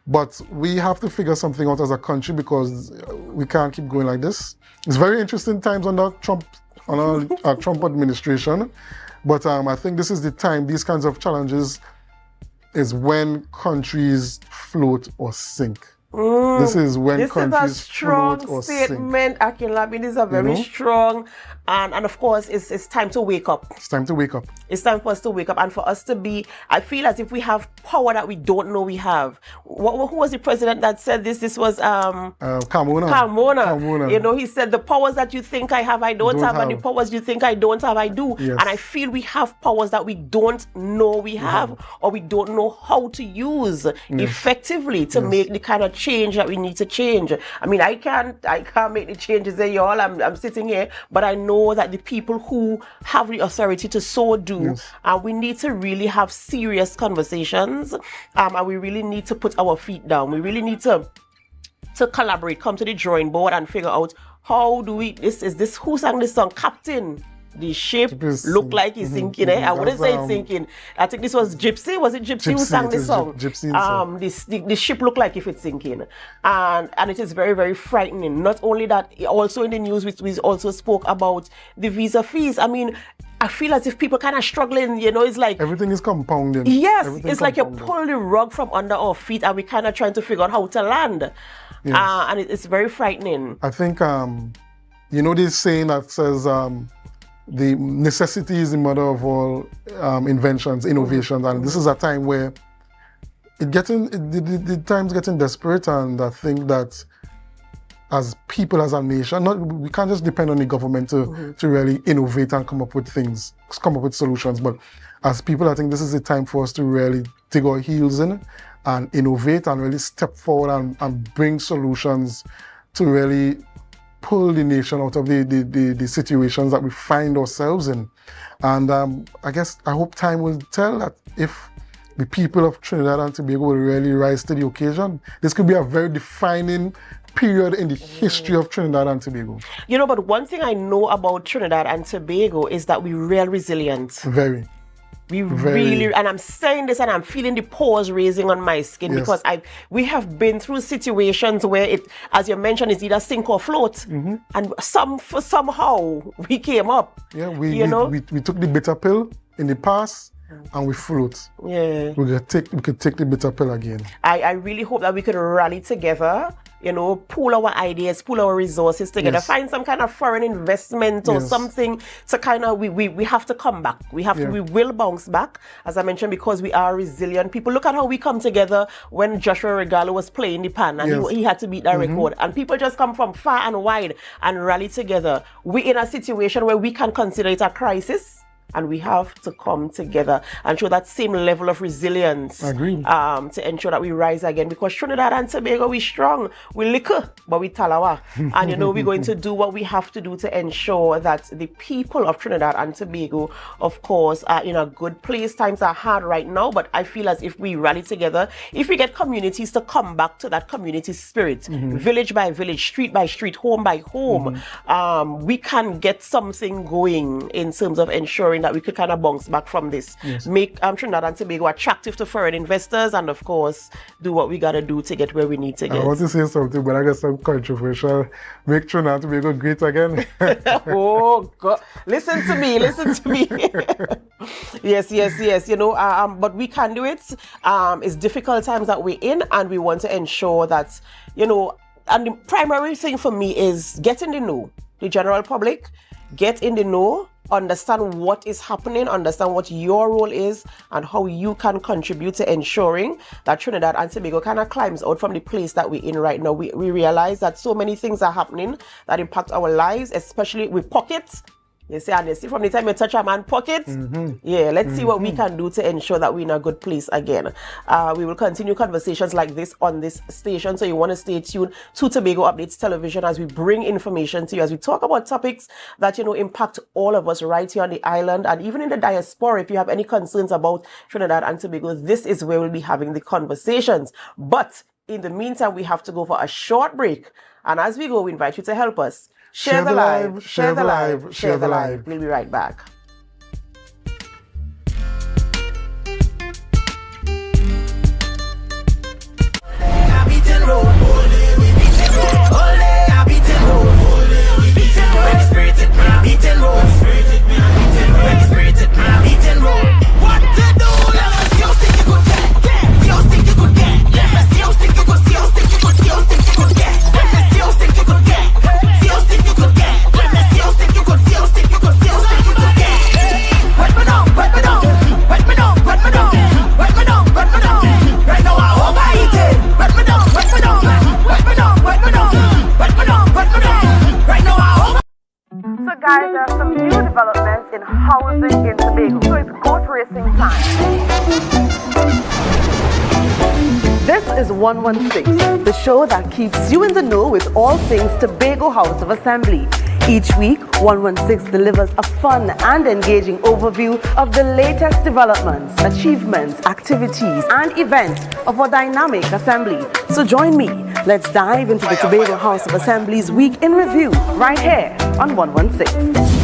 But we have to figure something out as a country, because we can't keep going like this. It's very interesting times under Trump administration. But I think this is the time, these kinds of challenges is when countries float or sink. This is when countries float or sink. This is a strong statement, Akinlabi. This is a very strong, and of course, it's time to wake up. It's time to wake up. It's time for us to wake up, and for us to be, I feel as if we have power that we don't know we have. Who was the president that said this? This was Carmona. You know, he said, the powers that you think I have, I don't have, and the powers you think I don't have, I do. Yes. And I feel we have powers that we don't know we have, or we don't know how to use effectively to make the kind of change that we need to change. I mean, I can't make the changes there, y'all. I'm sitting here, but I know that the people who have the authority to so do, we need to really have serious conversations, and we really need to put our feet down. We really need to collaborate, come to the drawing board and figure out how do we, who sang this song? Captain. The ship looked like it's sinking. I wouldn't say it's sinking. I think this was Gypsy. Was it Gypsy who sang this song? Gypsy. The ship looked like if it's sinking, and it is very, very frightening. Not only that, also in the news, we also spoke about the visa fees. I mean, I feel as if people kind of struggling. You know, it's like everything is compounding. Yes, it's like you pull the rug from under our feet, and we kind of trying to figure out how to land. Yes. And it's very frightening. I think you know this saying that says, the necessity is the mother of all inventions, innovations, and this is a time where the time's getting desperate, and I think that as people, as a nation, we can't just depend on the government to really innovate and come up with solutions. But as people, I think this is the time for us to really dig our heels in and innovate and really step forward and bring solutions to really pull the nation out of the situations that we find ourselves in. And I hope time will tell that if the people of Trinidad and Tobago will really rise to the occasion, this could be a very defining period in the history of Trinidad and Tobago. You know, but one thing I know about Trinidad and Tobago is that we're real resilient. Very. Really, and I'm saying this and I'm feeling the pores raising on my skin, because we have been through situations where it, as you mentioned, is either sink or float, and somehow we came up. Yeah, we took the bitter pill in the past and we float. Yeah, we could take the bitter pill again. I really hope that we could rally together. You know, pool our ideas, pool our resources together, find some kind of foreign investment or something to kind of, we have to come back. We will bounce back, as I mentioned, because we are resilient people. Look at how we come together when Joshua Regalo was playing the pan and he had to beat that record. And people just come from far and wide and rally together. We're in a situation where we can consider it a crisis. And we have to come together and show that same level of resilience to ensure that we rise again. Because Trinidad and Tobago, we strong, we liquor, but we talawa. And you know, we're going to do what we have to do to ensure that the people of Trinidad and Tobago, of course, are in a good place. Times are hard right now, but I feel as if we rally together, if we get communities to come back to that community spirit, village by village, street by street, home by home, we can get something going in terms of ensuring that we could kind of bounce back from this. Make Trinidad and Tobago attractive to foreign investors, and of course do what we gotta do to get where we need to get. I want to say something, but I got some controversial. Make Trinidad and Tobago great again. Oh God, listen to me. Yes, you know, but we can do it. It's difficult times that we're in, and we want to ensure that, you know, and the primary thing for me is get in the know. The general public, get in the know, understand what is happening, understand what your role is, and how you can contribute to ensuring that Trinidad and Tobago kind of climbs out from the place that we're in right now. We realize that so many things are happening that impact our lives, especially with pockets. You see, and you see from the time you touch a man's pocket, let's see what we can do to ensure that we're in a good place again. We will continue conversations like this on this station, so you want to stay tuned to Tobago Updates Television as we bring information to you, as we talk about topics that, you know, impact all of us right here on the island and even in the diaspora. If you have any concerns about Trinidad and Tobago, this is where we'll be having the conversations. But in the meantime, we have to go for a short break. And as we go, we invite you to help us. Share the live, share the live, share the live. We'll be right back. Guys, there are some new developments in housing in Tobago, so it's goat racing time. This is 116, the show that keeps you in the know with all things Tobago House of Assembly. Each week, 116 delivers a fun and engaging overview of the latest developments, achievements, activities, and events of our dynamic assembly. So join me. Let's dive into the Tobago House of Assembly's Week in Review right here on 116.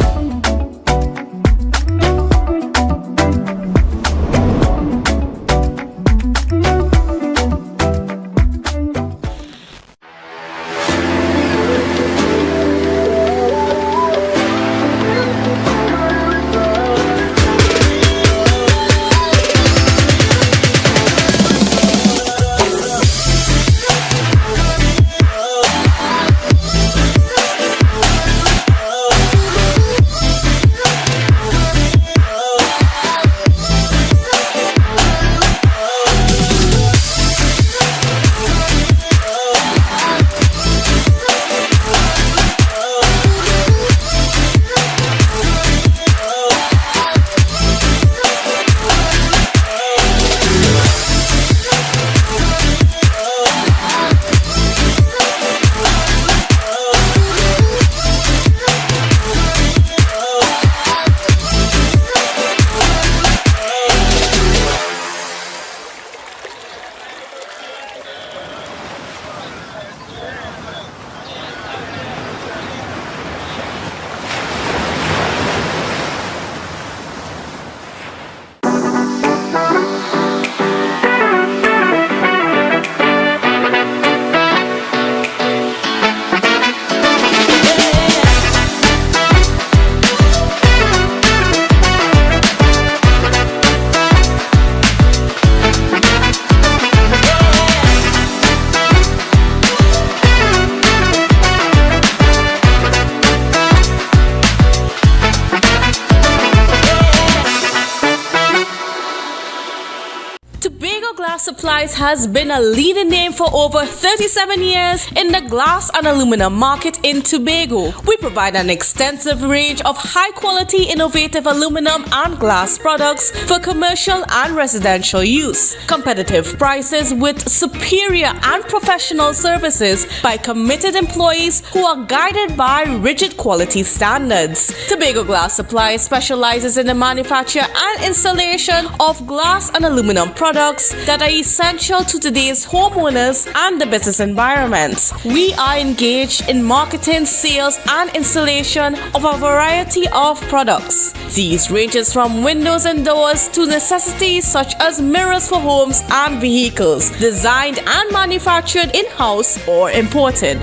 Glass Supplies has been a leading name for over 37 years in the glass and aluminum market in Tobago. We provide an extensive range of high-quality, innovative aluminum and glass products for commercial and residential use. Competitive prices with superior and professional services by committed employees who are guided by rigid quality standards. Tobago Glass Supplies specializes in the manufacture and installation of glass and aluminum products that are essential to today's homeowners and the business environment. We are engaged in marketing, sales, and installation of a variety of products. These ranges from windows and doors to necessities such as mirrors for homes and vehicles, designed and manufactured in-house or imported.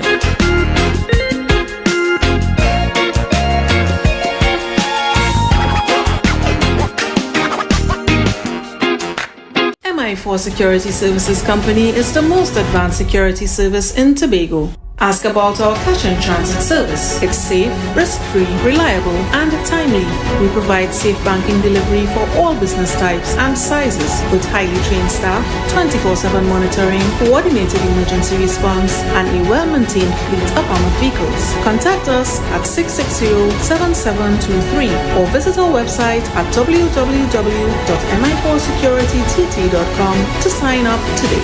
MI4 Security Services Company is the most advanced security service in Tobago. Ask about our cash and transit service. It's safe, risk-free, reliable, and timely. We provide safe banking delivery for all business types and sizes with highly trained staff, 24/7 monitoring, coordinated emergency response, and a well-maintained fleet of armored vehicles. Contact us at 660-7723 or visit our website at www.mi4securitytt.com to sign up today.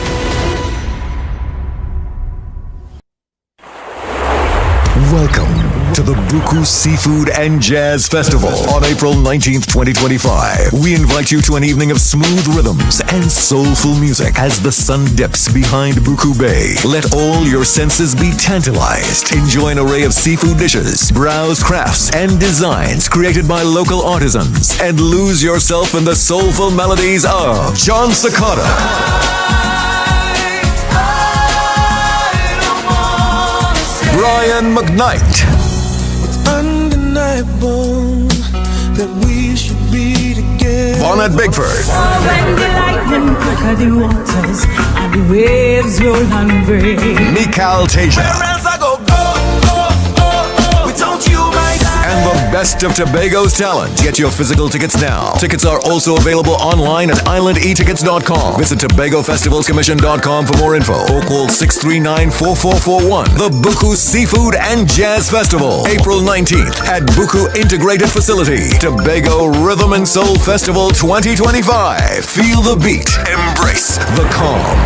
Welcome to the Buku Seafood and Jazz Festival on April 19th, 2025. We invite you to an evening of smooth rhythms and soulful music as the sun dips behind Buku Bay. Let all your senses be tantalized. Enjoy an array of seafood dishes, browse crafts and designs created by local artisans, and lose yourself in the soulful melodies of John Sakata, Brian McKnight, It's undeniable that we should be together. Bonnet Bigford, When the lightning crack the waters and the waves roll and break. Mikal Teja, Without you, my God. and the best of Tobago's talent. Get your physical tickets now. Tickets are also available online at islandetickets.com. Visit TobagoFestivalsCommission.com for more info or call 639-4441. The Buku Seafood and Jazz Festival, April 19th at Buku Integrated Facility. Tobago Rhythm and Soul Festival 2025. Feel the beat. Embrace the calm.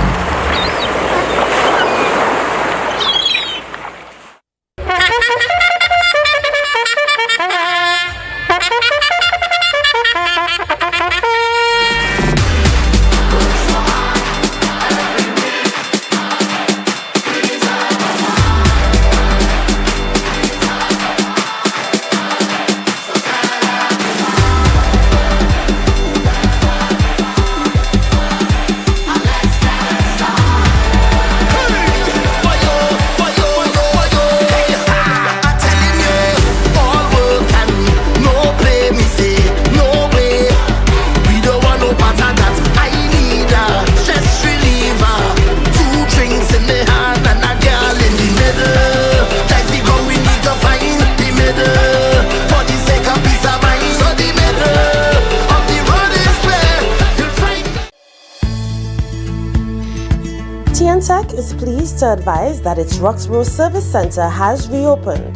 TNTech is pleased to advise that its Roxborough Service Center has reopened.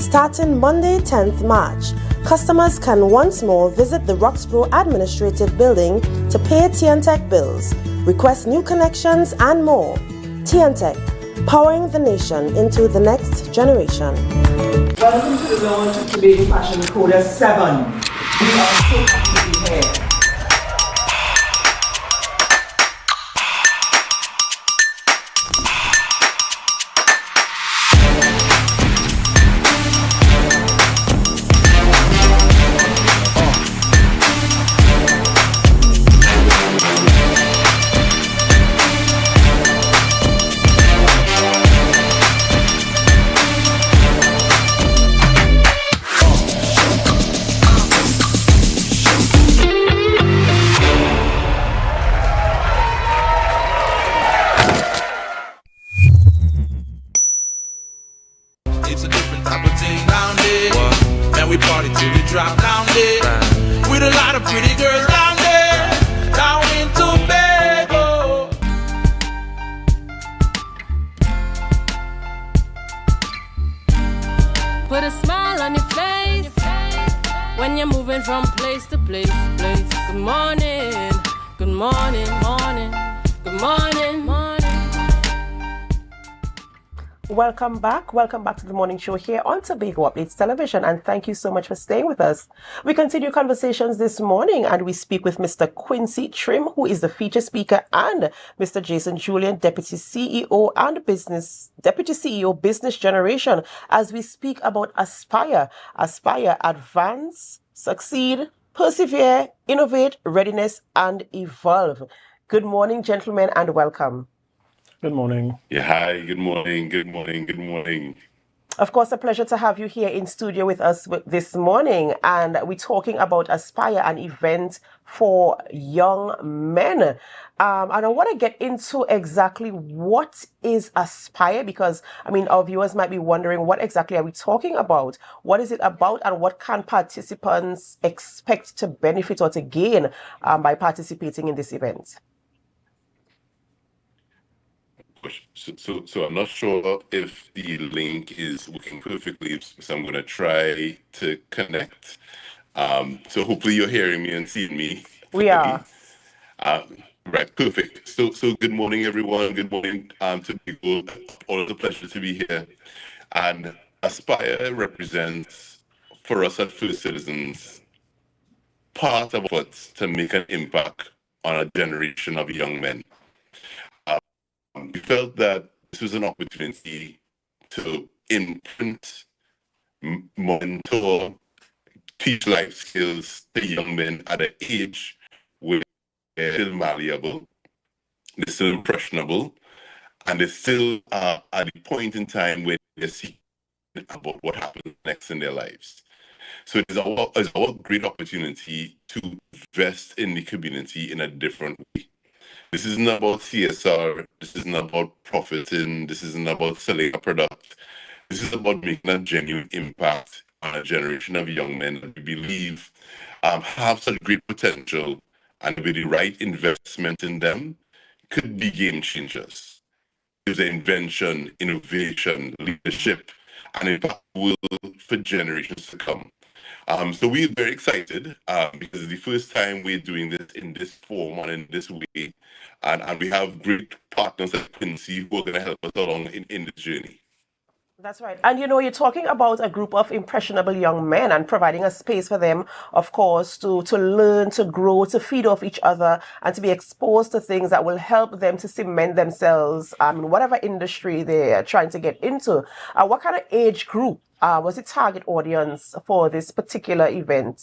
Starting Monday, 10th March, customers can once more visit the Roxborough Administrative Building to pay TNTech bills, request new connections, and more. TNTech, powering the nation into the next generation. Welcome to the launch of Tobago Fashion Coda 7. We are so happy to be here. It's a different type of thing down there. And we party till we drop down there. With a lot of pretty girls down there. Down in Tobago. when you're moving from place to place. Good morning, good morning, morning, good morning, morning. Welcome back to the morning show here on Tobago Updates Television, and thank you so much for staying with us. We continue conversations this morning, and we speak with Mr. Quincy Trim, who is the feature speaker, and Mr. Jason Julian, Deputy CEO Business Generation, as we speak about Aspire. Aspire, advance, succeed, persevere, innovate, readiness, and evolve. Good morning, gentlemen, and welcome. Good morning. Yeah, hi, good morning, good morning, good morning. Of course, a pleasure to have you here in studio with us this morning. And we're talking about Aspire, an event for young men. And I want to get into exactly what is Aspire, because, I mean, our viewers might be wondering, what exactly are we talking about? What is it about, and what can participants expect to benefit or to gain by participating in this event? So I'm not sure if the link is working perfectly, so I'm going to try to connect. So hopefully you're hearing me and seeing me. We are. Right, perfect. So good morning, everyone. Good morning to people. All the pleasure to be here. And Aspire represents, for us at First Citizens, part of what's to make an impact on a generation of young men. We felt that this was an opportunity to imprint, mentor, teach life skills to young men at an age where they're still malleable, they're still impressionable, and they're still at the point in time where they're seeking about what happens next in their lives. So it's our great opportunity to invest in the community in a different way. This isn't about CSR, this isn't about profiting, this isn't about selling a product. This is about making a genuine impact on a generation of young men that we believe have such great potential, and with the right investment in them, could be game changers. There's invention, innovation, leadership, and impact will for generations to come. So we're very excited because it's the first time we're doing this in this form and in this way. And we have great partners at Quincy who are going to help us along in this journey. That's right. And you know, you're talking about a group of impressionable young men and providing a space for them, of course, to learn, to grow, to feed off each other, and to be exposed to things that will help them to cement themselves in whatever industry they're trying to get into. What kind of age group was the target audience for this particular event,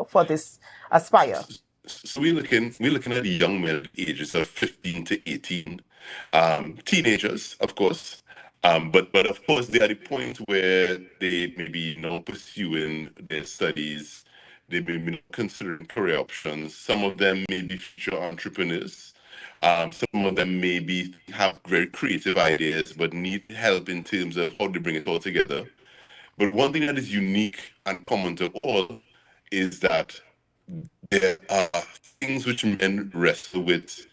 for this Aspire? So we're looking at young men ages of 15 to 18, teenagers, of course. But of course, they are the point where they may be pursuing their studies. They may be considering career options. Some of them may be future entrepreneurs. Some of them maybe have very creative ideas, but need help in terms of how to bring it all together. But one thing that is unique and common to all is that there are things which men wrestle with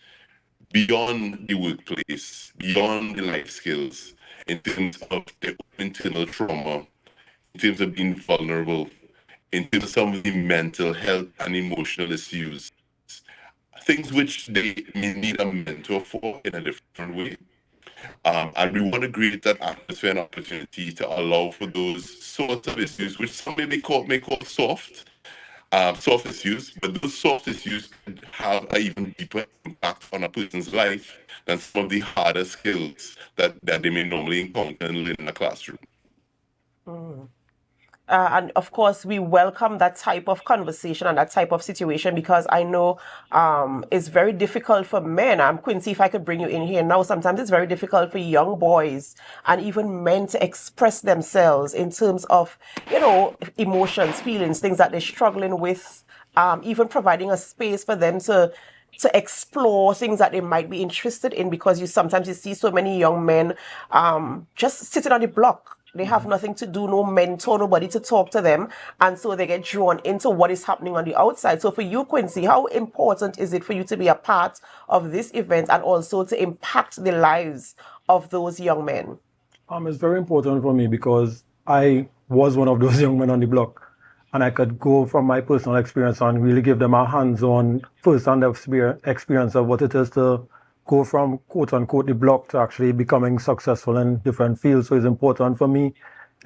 beyond the workplace, beyond the life skills, in terms of their own internal trauma, in terms of being vulnerable, in terms of some of the mental health and emotional issues, things which they may need a mentor for in a different way. And we want to create that atmosphere and opportunity to allow for those sorts of issues, which some may call soft issues, but those soft issues could have an even deeper impact on a person's life than some of the harder skills that they may normally encounter and learn in a classroom. And of course, we welcome that type of conversation and that type of situation, because I know it's very difficult for men. Quincy, if I could bring you in here now, sometimes it's very difficult for young boys and even men to express themselves in terms of, emotions, feelings, things that they're struggling with, even providing a space for them to explore things that they might be interested in, because sometimes you see so many young men just sitting on the block. They have nothing to do, no mentor, nobody to talk to them. And so they get drawn into what is happening on the outside. So for you, Quincy, how important is it for you to be a part of this event and also to impact the lives of those young men? It's very important for me because I was one of those young men on the block. and I could go from my personal experience and really give them a hands-on, first-hand experience of what it is to go from quote-unquote the block to actually becoming successful in different fields. So it's important for me,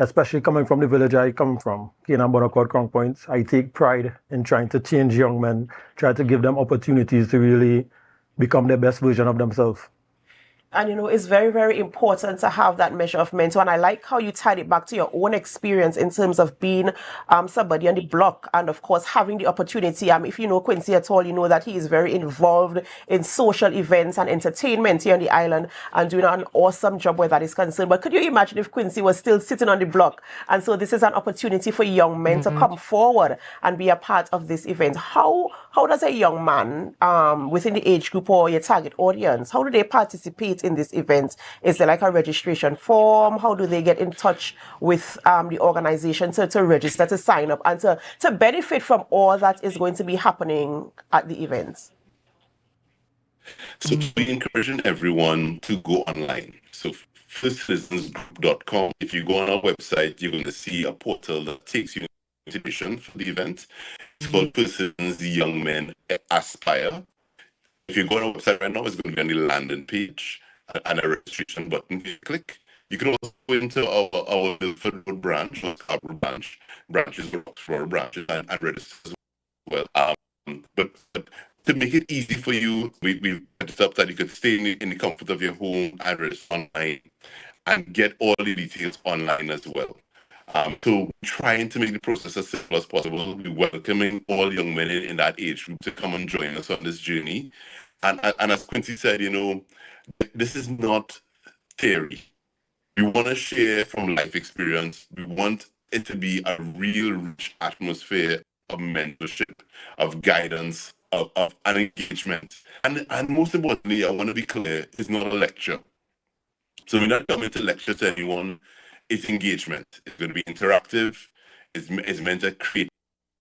especially coming from the village I come from, Canaan Bonaccord, Crown Points. I take pride in trying to change young men, try to give them opportunities to really become their best version of themselves. And it's very, very important to have that measure of mentor. And I like how you tied it back to your own experience in terms of being somebody on the block and, of course, having the opportunity. If you know Quincy at all, you know that he is very involved in social events and entertainment here on the island and doing an awesome job where that is concerned. But could you imagine if Quincy was still sitting on the block? And so this is an opportunity for young men to come forward and be a part of this event. How does a young man within the age group or your target audience, how do they participate in this event? Is there like a registration form? How do they get in touch with the organization to register, to sign up, and to benefit from all that is going to be happening at the event? So we're encouraging everyone to go online. So firstcitizensgroup.com. If you go on our website, you're going to see a portal that takes you information for the event. It's called First Citizens Young Men Aspire. If you go on our website right now, it's going to be on the landing page and a registration button. You click. You can also go into our Milford Road branch, or Scarborough branches, Roxborough branches, and register as well. But to make it easy for you, we've set up that you can stay in the comfort of your home and register online and get all the details online as well. So trying to make the process as simple as possible. We're welcoming all young men in that age group to come and join us on this journey. And as Quincy said, this is not theory. We want to share from life experience. We want it to be a real rich atmosphere of mentorship, of guidance, of an engagement. And most importantly, I want to be clear, it's not a lecture. So we're not coming to lecture to anyone. It's engagement. It's going to be interactive. It's meant to create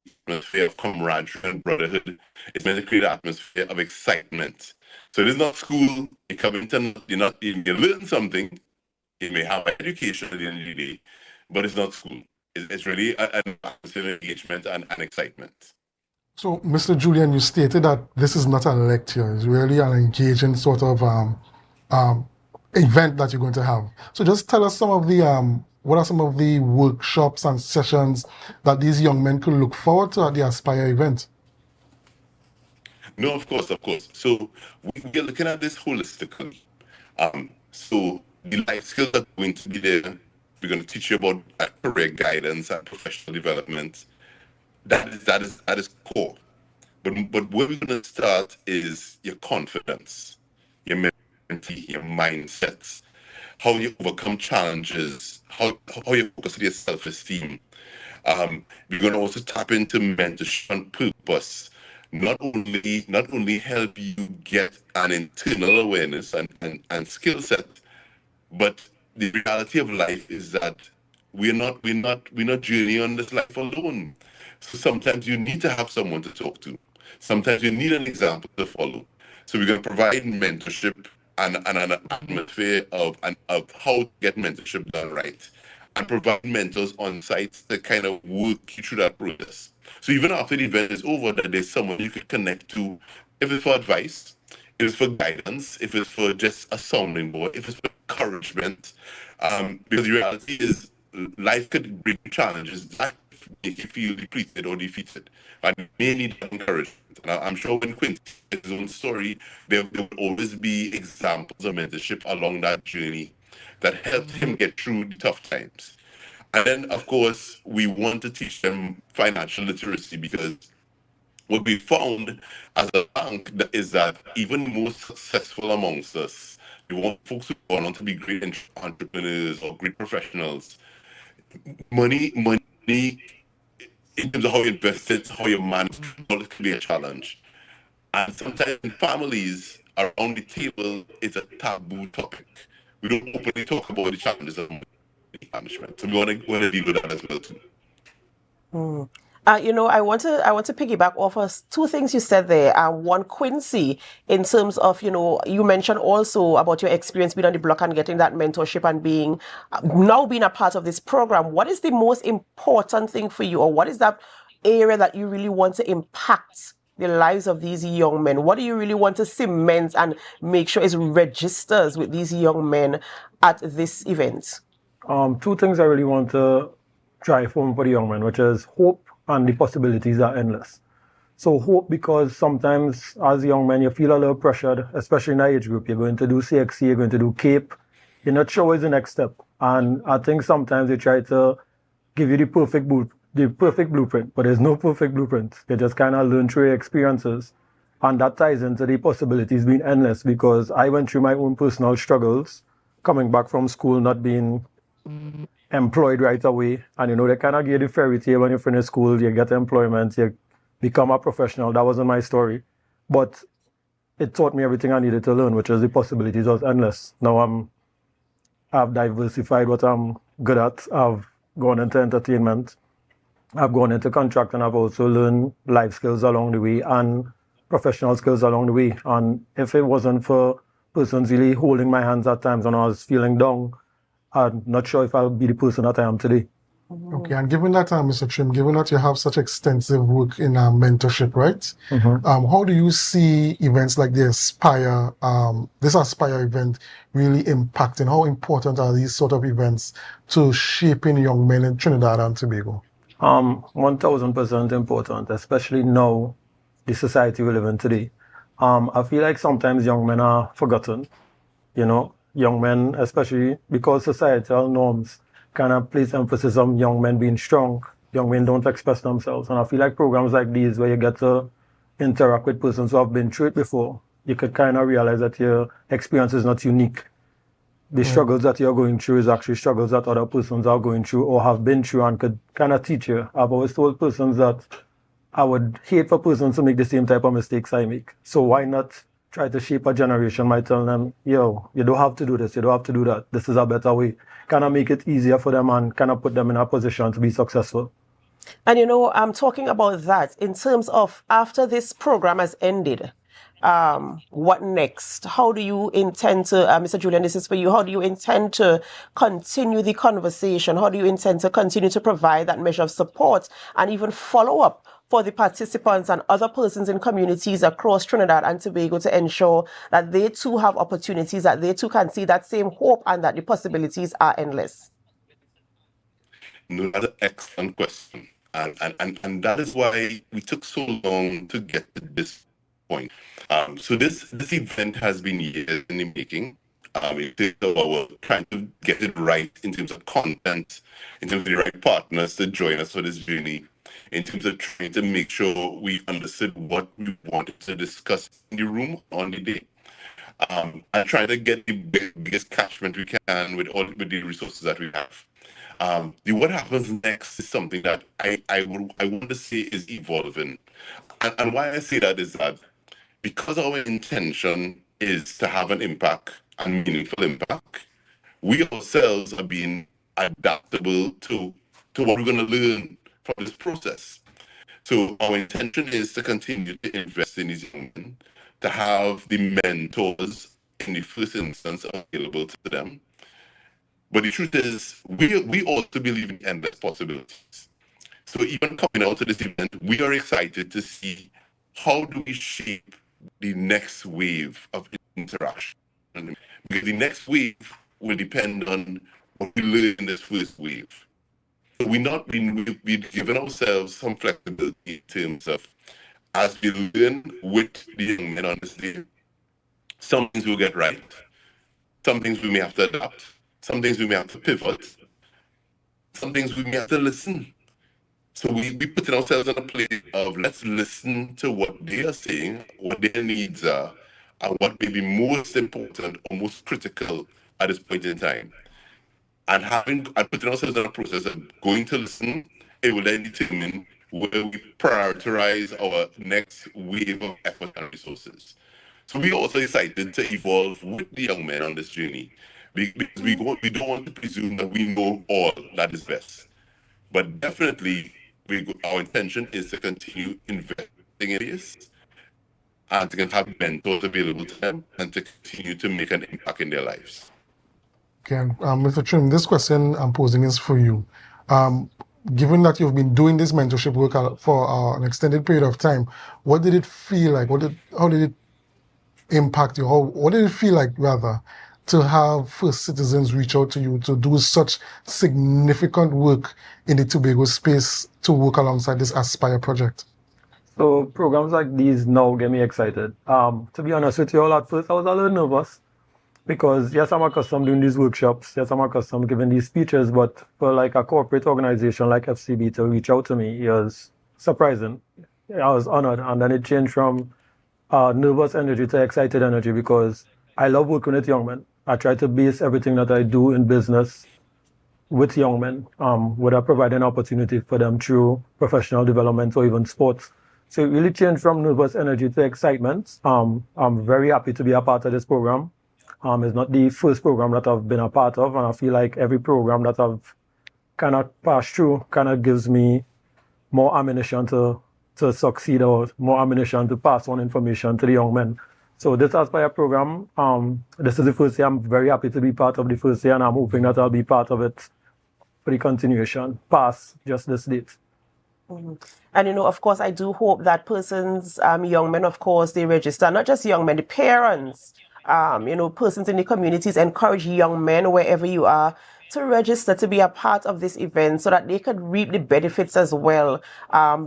an atmosphere of camaraderie and brotherhood. It's meant to create an atmosphere of excitement. So this is not school. You come into, you learn something. You may have education at the end of the day, but it's not school. It's really an atmosphere of engagement and excitement. So, Mr. Julian, you stated that this is not a lecture. It's really an engaging sort of event that you're going to have. So just tell us some of the, what are some of the workshops and sessions that these young men could look forward to at the Aspire event? No, of course. So we're looking at this holistically. So the life skills that are going to be there, we're going to teach you about career guidance and professional development. That is core. But where we're going to start is your confidence, your mentality, your mindsets, how you overcome challenges, how you focus on your self-esteem. We're going to also tap into mentorship and purpose. Not only help you get an internal awareness and skill set, but the reality of life is that we're not journeying on this life alone. So sometimes you need to have someone to talk to. Sometimes you need an example to follow. So we're going to provide mentorship and an atmosphere of how to get mentorship done right, and provide mentors on site to kind of work you through that process. So even after the event is over, that there's someone you can connect to, if it's for advice, if it's for guidance, if it's for just a sounding board, if it's for encouragement. Because the reality is life could bring challenges that make you feel depleted or defeated. And you may need encouragement. And I'm sure when Quincy has his own story, there will always be examples of mentorship along that journey that helped him get through the tough times. And then, of course, we want to teach them financial literacy, because what we found as a bank is that even the most successful amongst us, we want folks who go on to be great entrepreneurs or great professionals. Money, in terms of how you invest it, how you manage it, can be a challenge. And sometimes in families around the table, it's a taboo topic. We don't openly talk about the challenges of money management. So we want to deal with that as well too. I want to piggyback off of two things you said there. One, Quincy, in terms of, you mentioned also about your experience being on the block and getting that mentorship and being now being a part of this program. What is the most important thing for you, or what is that area that you really want to impact the lives of these young men? What do you really want to cement and make sure it registers with these young men at this event? Two things I really want to drive home for the young men, which is hope and the possibilities are endless. So hope, because sometimes as young men you feel a little pressured, especially in that age group. You're going to do CXC, you're going to do CAPE. You're not sure what's the next step. And I think sometimes they try to give you the perfect blueprint, but there's no perfect blueprint. You just kind of learn through your experiences. And that ties into the possibilities being endless, because I went through my own personal struggles coming back from school, not being employed right away. And they kind of give you the fairy tale when you finish school, you get employment, you become a professional. That wasn't my story. But it taught me everything I needed to learn, which is the possibilities was endless. Now I've diversified what I'm good at. I've gone into entertainment. I've gone into contract, and I've also learned life skills along the way and professional skills along the way. And if it wasn't for persons really holding my hands at times when I was feeling down, I'm not sure if I'll be the person that I am today. Okay, and given that, Mr. Trim, given that you have such extensive work in mentorship, right? How do you see events like the this Aspire event really impacting? How important are these sort of events to shaping young men in Trinidad and Tobago? 1000% important, especially now, the society we live in today. I feel like sometimes young men are forgotten, young men, especially because societal norms kind of place emphasis on young men being strong. Young men don't express themselves. And I feel like programs like these, where you get to interact with persons who have been through it before, you could kind of realize that your experience is not unique. The struggles that you're going through is actually struggles that other persons are going through or have been through and could kind of teach you. I've always told persons that I would hate for persons to make the same type of mistakes I make. So why not try to shape a generation by telling them, yo, you don't have to do this, you don't have to do that. This is a better way. Kind of make it easier for them and kind of put them in a position to be successful. And I'm talking about that in terms of after this program has ended, what next? How do you intend to, Mr. Julian, this is for you, how do you intend to continue the conversation? How do you intend to continue to provide that measure of support and even follow up for the participants and other persons in communities across Trinidad and Tobago to ensure that they too have opportunities, that they too can see that same hope and that the possibilities are endless? No, that's an excellent question. And that is why we took so long to get to this point. So this event has been years in the making. It takes a while trying to get it right in terms of content, in terms of the right partners to join us for this journey, in terms of trying to make sure we understood what we wanted to discuss in the room on the day. And trying to get the biggest catchment we can with the resources that we have. What happens next is something that I want to say is evolving. And why I say that is that because our intention is to have an impact and meaningful impact, we ourselves are being adaptable to what we're going to learn from this process. So our intention is to continue to invest in these young men, to have the mentors in the first instance available to them. But the truth is, we also believe in endless possibilities. So even coming out to this event, we are excited to see how do we shape the next wave of interaction. Because the next wave will depend on what we learn in this first wave. So we've given ourselves some flexibility in terms of, as we learn with the young men on this day, some things we'll get right, some things we may have to adapt, some things we may have to pivot, some things we may have to listen. So we put ourselves in a place of let's listen to what they are saying, what their needs are, and what may be most important or most critical at this point in time. And putting ourselves in a process of going to listen, it will then determine where we prioritize our next wave of effort and resources. So we also decided to evolve with the young men on this journey, because we don't want to presume that we know all that is best. But definitely, our intention is to continue investing in this and to have mentors available to them and to continue to make an impact in their lives. Okay, Mr. Trim, this question I'm posing is for you. Given that you've been doing this mentorship work for an extended period of time, what did it feel like? How did it impact you? What did it feel like, rather, to have First Citizens reach out to you to do such significant work in the Tobago space to work alongside this Aspire project? So programs like these now get me excited. To be honest with you all, at first I was a little nervous because yes, I'm accustomed doing these workshops, yes, I'm accustomed giving these speeches, but for like a corporate organization like FCB to reach out to me, it was surprising. I was honored, and then it changed from nervous energy to excited energy because I love working with young men. I try to base everything that I do in business with young men, whether providing opportunity for them through professional development or even sports. So it really changed from nervous energy to excitement. I'm very happy to be a part of this program. It's not the first program that I've been a part of, and I feel like every program that I've kind of passed through kind of gives me more ammunition to succeed, or more ammunition to pass on information to the young men. So this Aspire program, this is the first year. I'm very happy to be part of the first year, and I'm hoping that I'll be part of it for the continuation, past just this date. And, of course, I do hope that persons, young men, of course, they register, not just young men, the parents, persons in the communities encourage young men wherever you are to register to be a part of this event so that they could reap the benefits as well.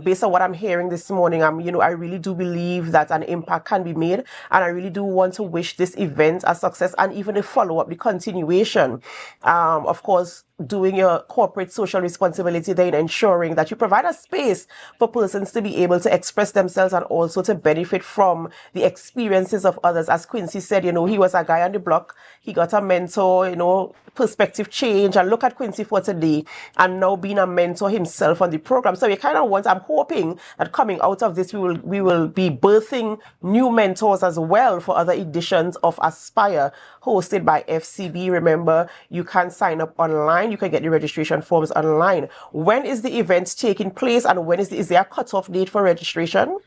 Based on what I'm hearing this morning, I really do believe that an impact can be made, and I really do want to wish this event a success and even a follow-up, the continuation. Of course, doing your corporate social responsibility there in ensuring that you provide a space for persons to be able to express themselves and also to benefit from the experiences of others. As Quincy said, he was a guy on the block. He got a mentor, perspective change, and look at Quincy for today and now being a mentor himself on the program. So I'm hoping that coming out of this, we will be birthing new mentors as well for other editions of Aspire hosted by FCB. Remember, you can sign up online. You can get the registration forms online. When is the event taking place, and when is there a cutoff date for registration?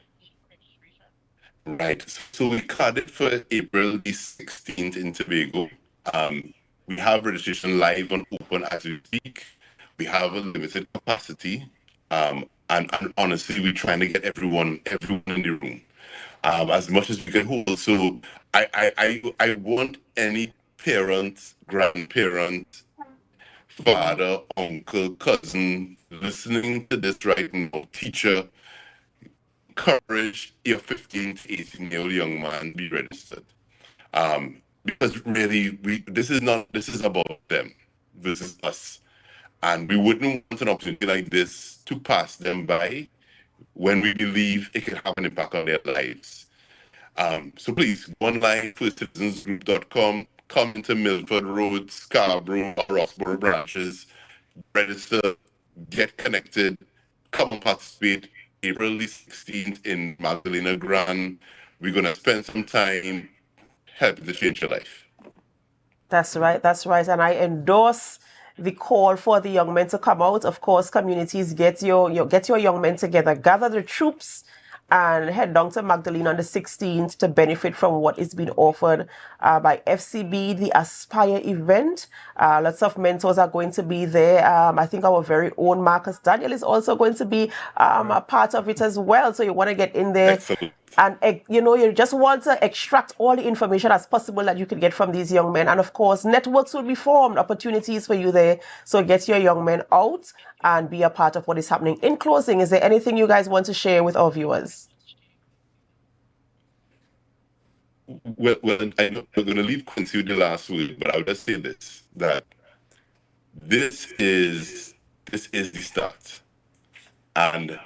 Right. So we carded for April the 16th in Tobago. We have registration live on open as we speak. We have a limited capacity. And honestly, we're trying to get everyone in the room as much as we can hold. So I want any parent, grandparent, father, uncle, cousin listening to this right now, teacher, encourage your 15 to 18-year-old young man be registered. Because really, this is about them. This is us. And we wouldn't want an opportunity like this to pass them by when we believe it can have an impact on their lives. So please, go online, firstcitizensgroup.com, come into Milford Road, Scarborough, Roxborough branches, register, get connected, come and participate. April the 16th in Magdalena Grand. We're going to spend some time helping to change your life. That's right. And I endorse the call for the young men to come out. Of course, communities, get your young men together, gather the troops, and head down to Magdalena on the 16th to benefit from what is being offered by FCB, the Aspire event. Lots of mentors are going to be there. I think our very own Marcus Daniel is also going to be a part of it as well. So you want to get in there. Excellent. And, you just want to extract all the information as possible that you can get from these young men. And, of course, networks will be formed, opportunities for you there. So get your young men out and be a part of what is happening. In closing, is there anything you guys want to share with our viewers? Well, I know we're going to leave Quincy with the last word, but I'll just say this, that this is the start. And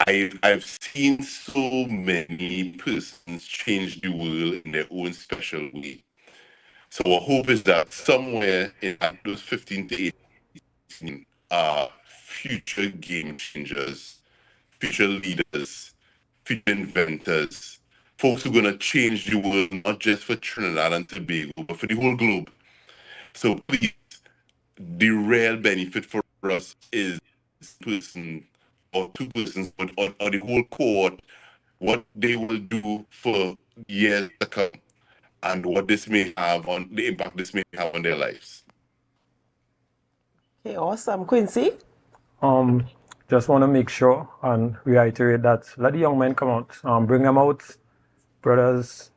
I've seen so many persons change the world in their own special way. So our hope is that somewhere in those 15 to 18 are future game changers, future leaders, future inventors, folks who are going to change the world, not just for Trinidad and Tobago, but for the whole globe. So please, the real benefit for us is person or two persons, but on the whole cohort, what they will do for years to come, and what this may have on the impact this may have on their lives. Okay, awesome. Quincy? Just want to make sure and reiterate that let the young men come out. Bring them out. Brothers,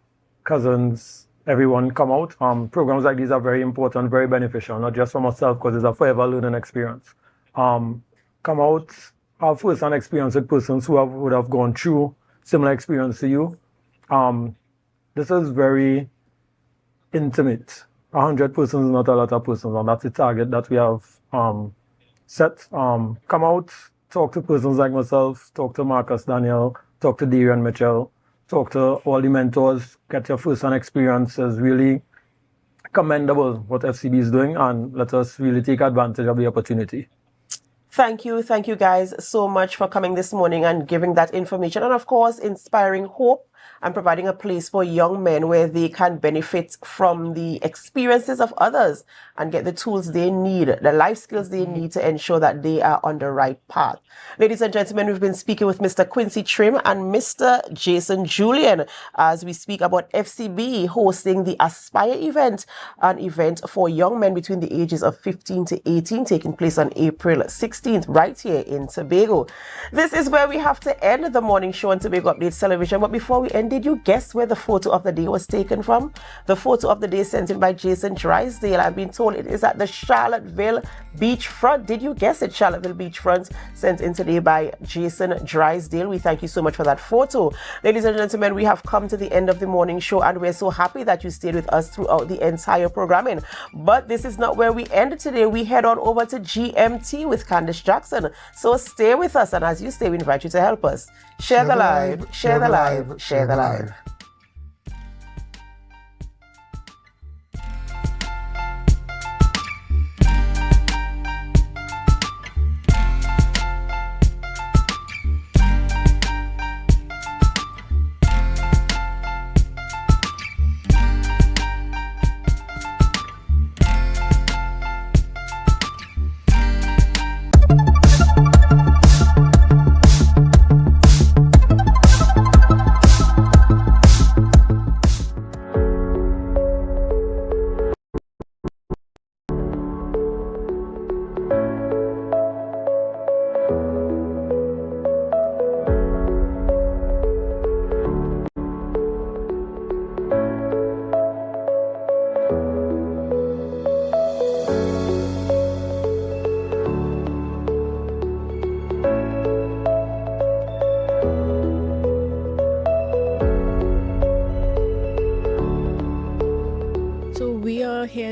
cousins, everyone come out. Programs like these are very important, very beneficial, not just for myself, because it's a forever learning experience. Come out, have first-hand experience with persons who would have gone through similar experience to you. This is very intimate. 100 persons is not a lot of persons, and that's the target that we have set. Come out, talk to persons like myself, talk to Marcus Daniel, talk to Darian Mitchell, talk to all the mentors, get your first-hand experience. Is really commendable what FCB is doing, and let us really take advantage of the opportunity. Thank you guys so much for coming this morning and giving that information, and of course inspiring hope and providing a place for young men where they can benefit from the experiences of others and get the tools they need, the life skills they need to ensure that they are on the right path. Ladies and gentlemen, we've been speaking with Mr. Quincy Trim and Mr. Jason Julian as we speak about FCB hosting the Aspire event, an event for young men between the ages of 15 to 18, taking place on April 16th right here in Tobago. This is where we have to end the morning show on Tobago Updates Television. But before we end, did you guess where the photo of the day was taken from? The photo of the day sent in by Jason Drysdale. I've been told it is at the Charlottesville beachfront. Did you guess it? Charlottesville beachfront, sent in today by Jason Drysdale. We thank you so much for that photo. Ladies and gentlemen, we have come to the end of the morning show, and we're so happy that you stayed with us throughout the entire programming. But this is not where we end today. We head on over to GMT with Candice Jackson. So stay with us, and as you stay, we invite you to help us share the live, share the live, share the live.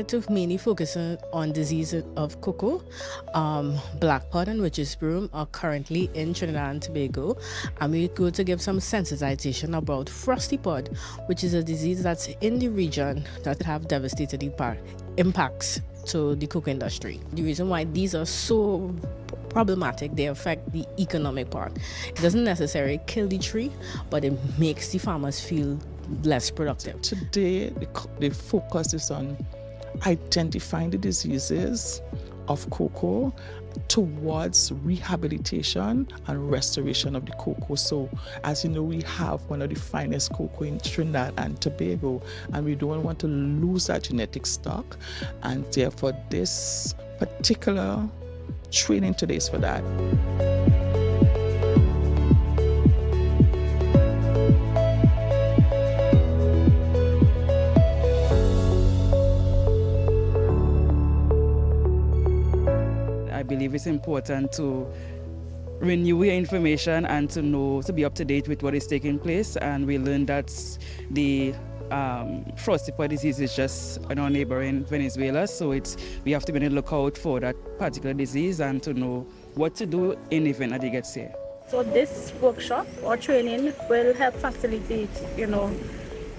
To mainly focus on disease of cocoa. Black pod and witch's broom are currently in Trinidad and Tobago, and we're going to give some sensitization about frosty pod, which is a disease that's in the region that have devastating impacts to the cocoa industry. The reason why these are so problematic, they affect the economic part. It doesn't necessarily kill the tree, but it makes the farmers feel less productive. Today, the focus is on identifying the diseases of cocoa towards rehabilitation and restoration of the cocoa. So, as you know, we have one of the finest cocoa in Trinidad and Tobago, and we don't want to lose our genetic stock, and therefore this particular training today is for that. I believe it's important to renew your information and to be up to date with what is taking place. And we learned that the frosty pod disease is just in our neighboring Venezuela, so we have to be on the lookout for that particular disease and to know what to do in the event that it gets here. So this workshop or training will help facilitate,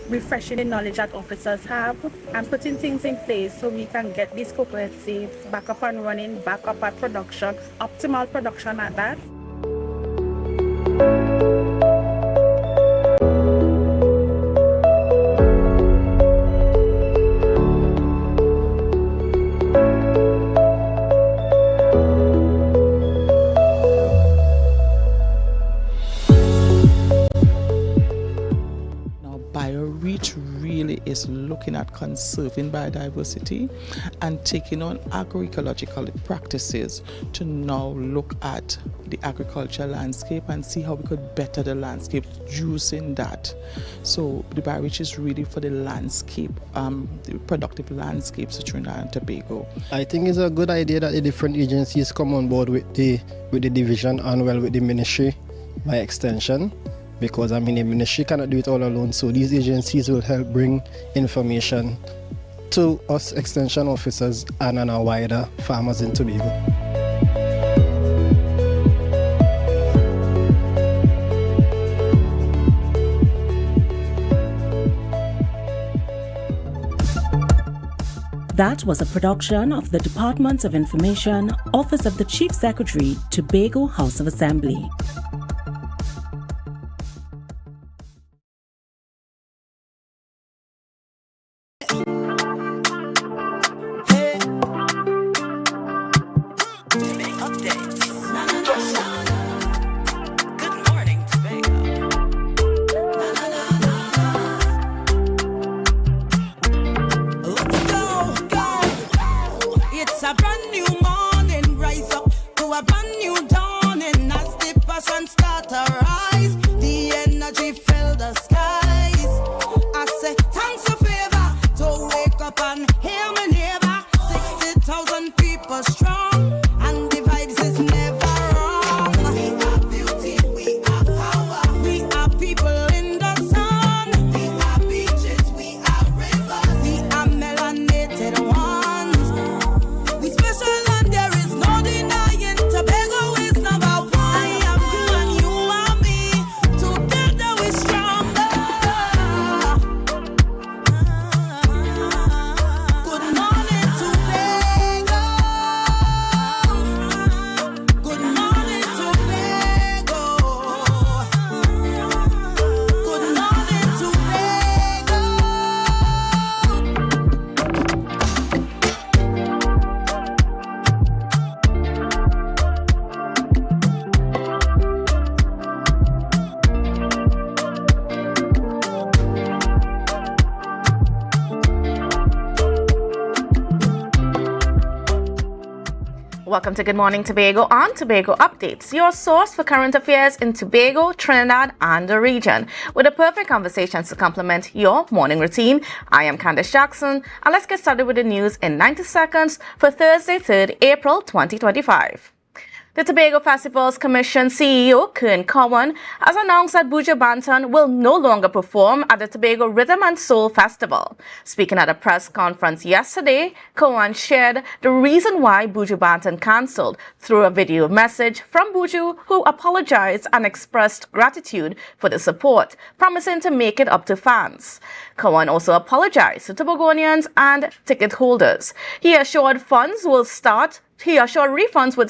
refreshing the knowledge that officers have and putting things in place so we can get these cooperatives back up and running, back up at production, optimal production at that. which really is looking at conserving biodiversity and taking on agroecological practices to now look at the agricultural landscape and see how we could better the landscape using that. So the bi-reach is really for the landscape, the productive landscapes of Trinidad and Tobago. I think it's a good idea that the different agencies come on board with the division and with the ministry by extension, because the ministry cannot do it all alone, so these agencies will help bring information to us extension officers and our wider farmers in Tobago. That was a production of the Department of Information, Office of the Chief Secretary, Tobago House of Assembly. Welcome to Good Morning Tobago on Tobago Updates, your source for current affairs in Tobago, Trinidad, and the region, with the perfect conversations to complement your morning routine. I am Candace Jackson, and let's get started with the news in 90 seconds for Thursday, 3rd April 2025. The Tobago Festivals Commission CEO, Kern Cowan, has announced that Buju Banton will no longer perform at the Tobago Rhythm and Soul Festival. Speaking at a press conference yesterday, Cowan shared the reason why Buju Banton cancelled through a video message from Buju, who apologized and expressed gratitude for the support, promising to make it up to fans. Cowan also apologized to Tobagonians and ticket holders. He assured refunds would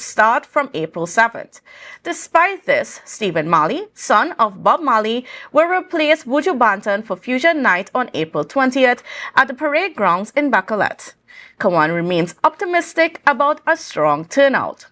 start from April 7th. Despite this, Stephen Marley, son of Bob Marley, will replace Buju Banton for Fusion Night on April 20th at the parade grounds in Bacolet. Cowan remains optimistic about a strong turnout.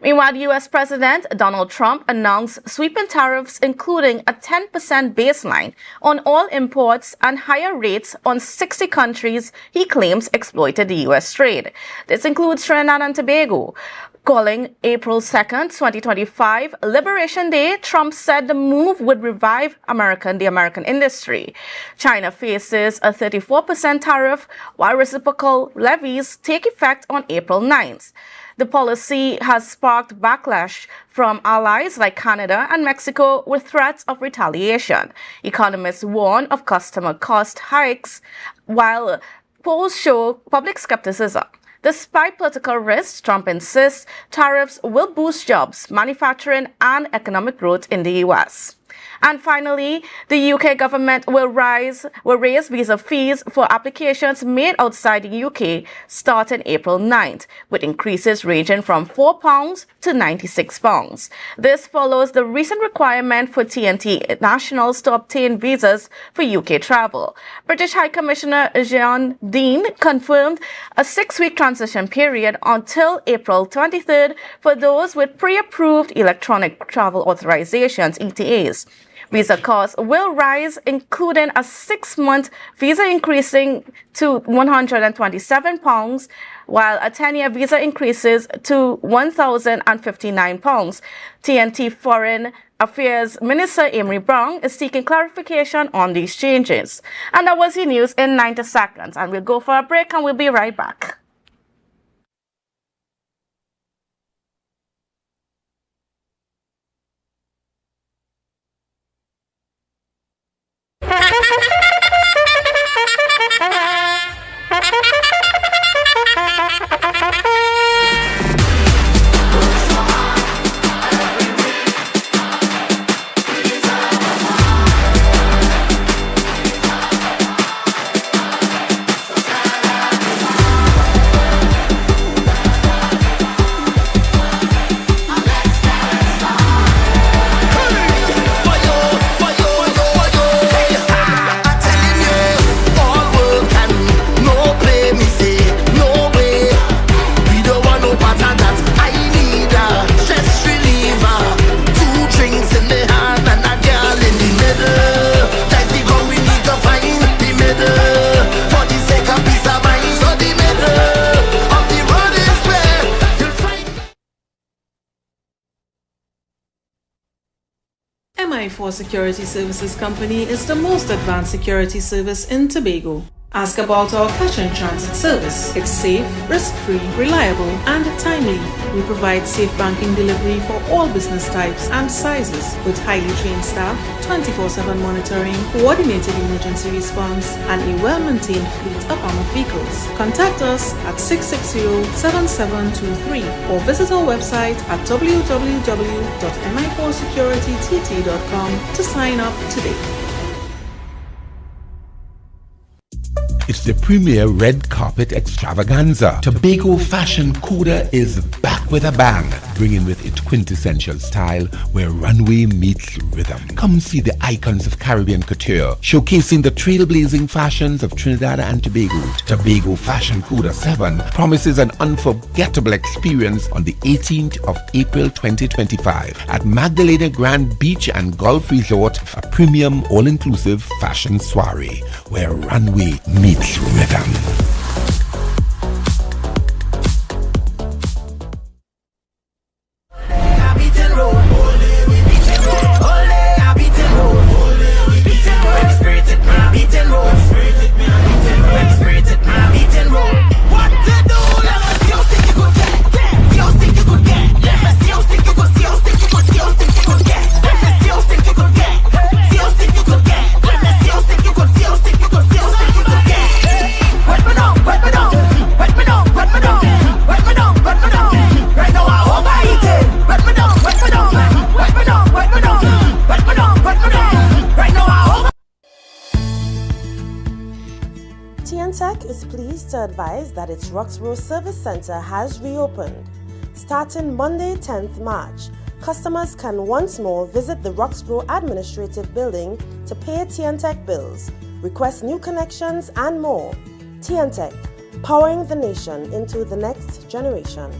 Meanwhile, the U.S. President Donald Trump announced sweeping tariffs, including a 10% baseline on all imports and higher rates on 60 countries he claims exploited the U.S. trade. This includes Trinidad and Tobago. Calling April 2nd, 2025, Liberation Day, Trump said the move would revive the American industry. China faces a 34% tariff, while reciprocal levies take effect on April 9th. The policy has sparked backlash from allies like Canada and Mexico with threats of retaliation. Economists warn of customer cost hikes, while polls show public skepticism. Despite political risks, Trump insists tariffs will boost jobs, manufacturing, and economic growth in the U.S. And finally, the UK government will raise visa fees for applications made outside the UK starting April 9th, with increases ranging from £4 to £96. This follows the recent requirement for TNT nationals to obtain visas for UK travel. British High Commissioner Jean Dean confirmed a 6-week transition period until April 23rd for those with pre-approved electronic travel authorizations, ETAs. visitors. Visa costs will rise, including a 6-month visa increasing to £127, while a 10-year visa increases to £1,059. TNT Foreign Affairs Minister Amory Brown is seeking clarification on these changes. And that was the news in 90 seconds. And we'll go for a break and we'll be right back. MI4 Security Services Company is the most advanced security service in Tobago. Ask about our cash and transit service. It's safe, risk-free, reliable, and timely. We provide safe banking delivery for all business types and sizes with highly trained staff, 24/7 monitoring, coordinated emergency response, and a well-maintained fleet of armored vehicles. Contact us at 660-7723 or visit our website at www.mi4securitytt.com to sign up today. It's the premier red carpet extravaganza. Tobago Fashion Coda is back with a bang, bringing with it quintessential style where runway meets rhythm. Come see the icons of Caribbean couture, showcasing the trailblazing fashions of Trinidad and Tobago. Tobago Fashion Coda 7 promises an unforgettable experience on the 18th of April 2025 at Magdalena Grand Beach and Golf Resort, a premium all-inclusive fashion soiree where runway meets rhythm. TNTech is pleased to advise that its Roxborough Service Center has reopened. Starting Monday, 10th March, customers can once more visit the Roxborough Administrative Building to pay TNTech bills, request new connections, and more. TNTech, powering the nation into the next generation.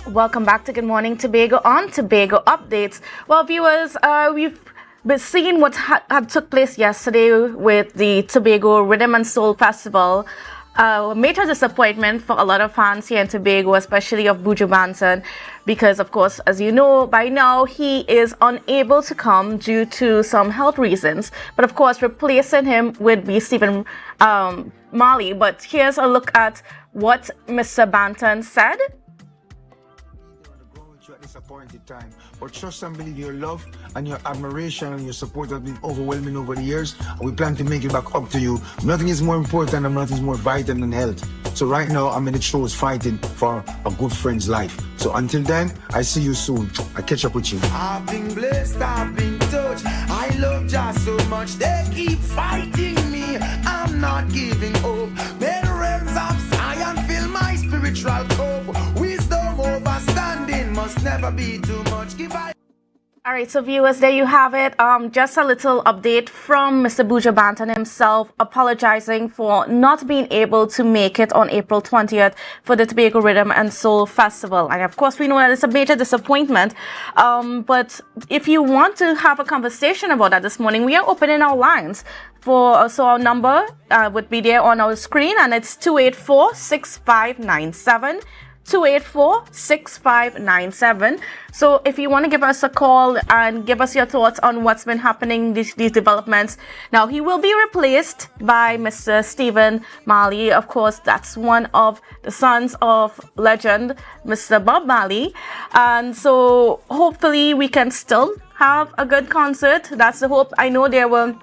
Welcome back to Good Morning Tobago on Tobago Updates. Well, viewers, we've been seeing what had took place yesterday with the Tobago Rhythm and Soul Festival a major disappointment for a lot of fans here in Tobago, especially of Buju Banton, because of course, as you know, by now he is unable to come due to some health reasons. But of course, replacing him would be Stephen Marley. But here's a look at what Mr. Banton said. Disappointed time, but trust and believe your love and your admiration and your support have been overwhelming over the years, and we plan to make it back up to you. Nothing is more important and nothing is more vital than health. So right now I'm in the throes fighting for a good friend's life. So until then, I see you soon. I catch up with you. I've been blessed, I've been touched. I love just so much. They keep fighting me. I'm not giving up. May the realms of Zion fill my spiritual cup. Wisdom overstanding must never be too much. All right, so viewers, there you have it. Just a little update from Mr. Buju Banton himself, apologizing for not being able to make it on April 20th for the Tobago Rhythm and Soul Festival. And of course, we know that it's a major disappointment. But if you want to have a conversation about that this morning, we are opening our lines. So our number would be there on our screen, and it's 284-6597. 284-6597. So if you want to give us a call and give us your thoughts on what's been happening, these developments. Now, he will be replaced by Mr. Stephen Marley. Of course, that's one of the sons of legend, Mr. Bob Marley. And so hopefully we can still have a good concert. That's the hope. I know there was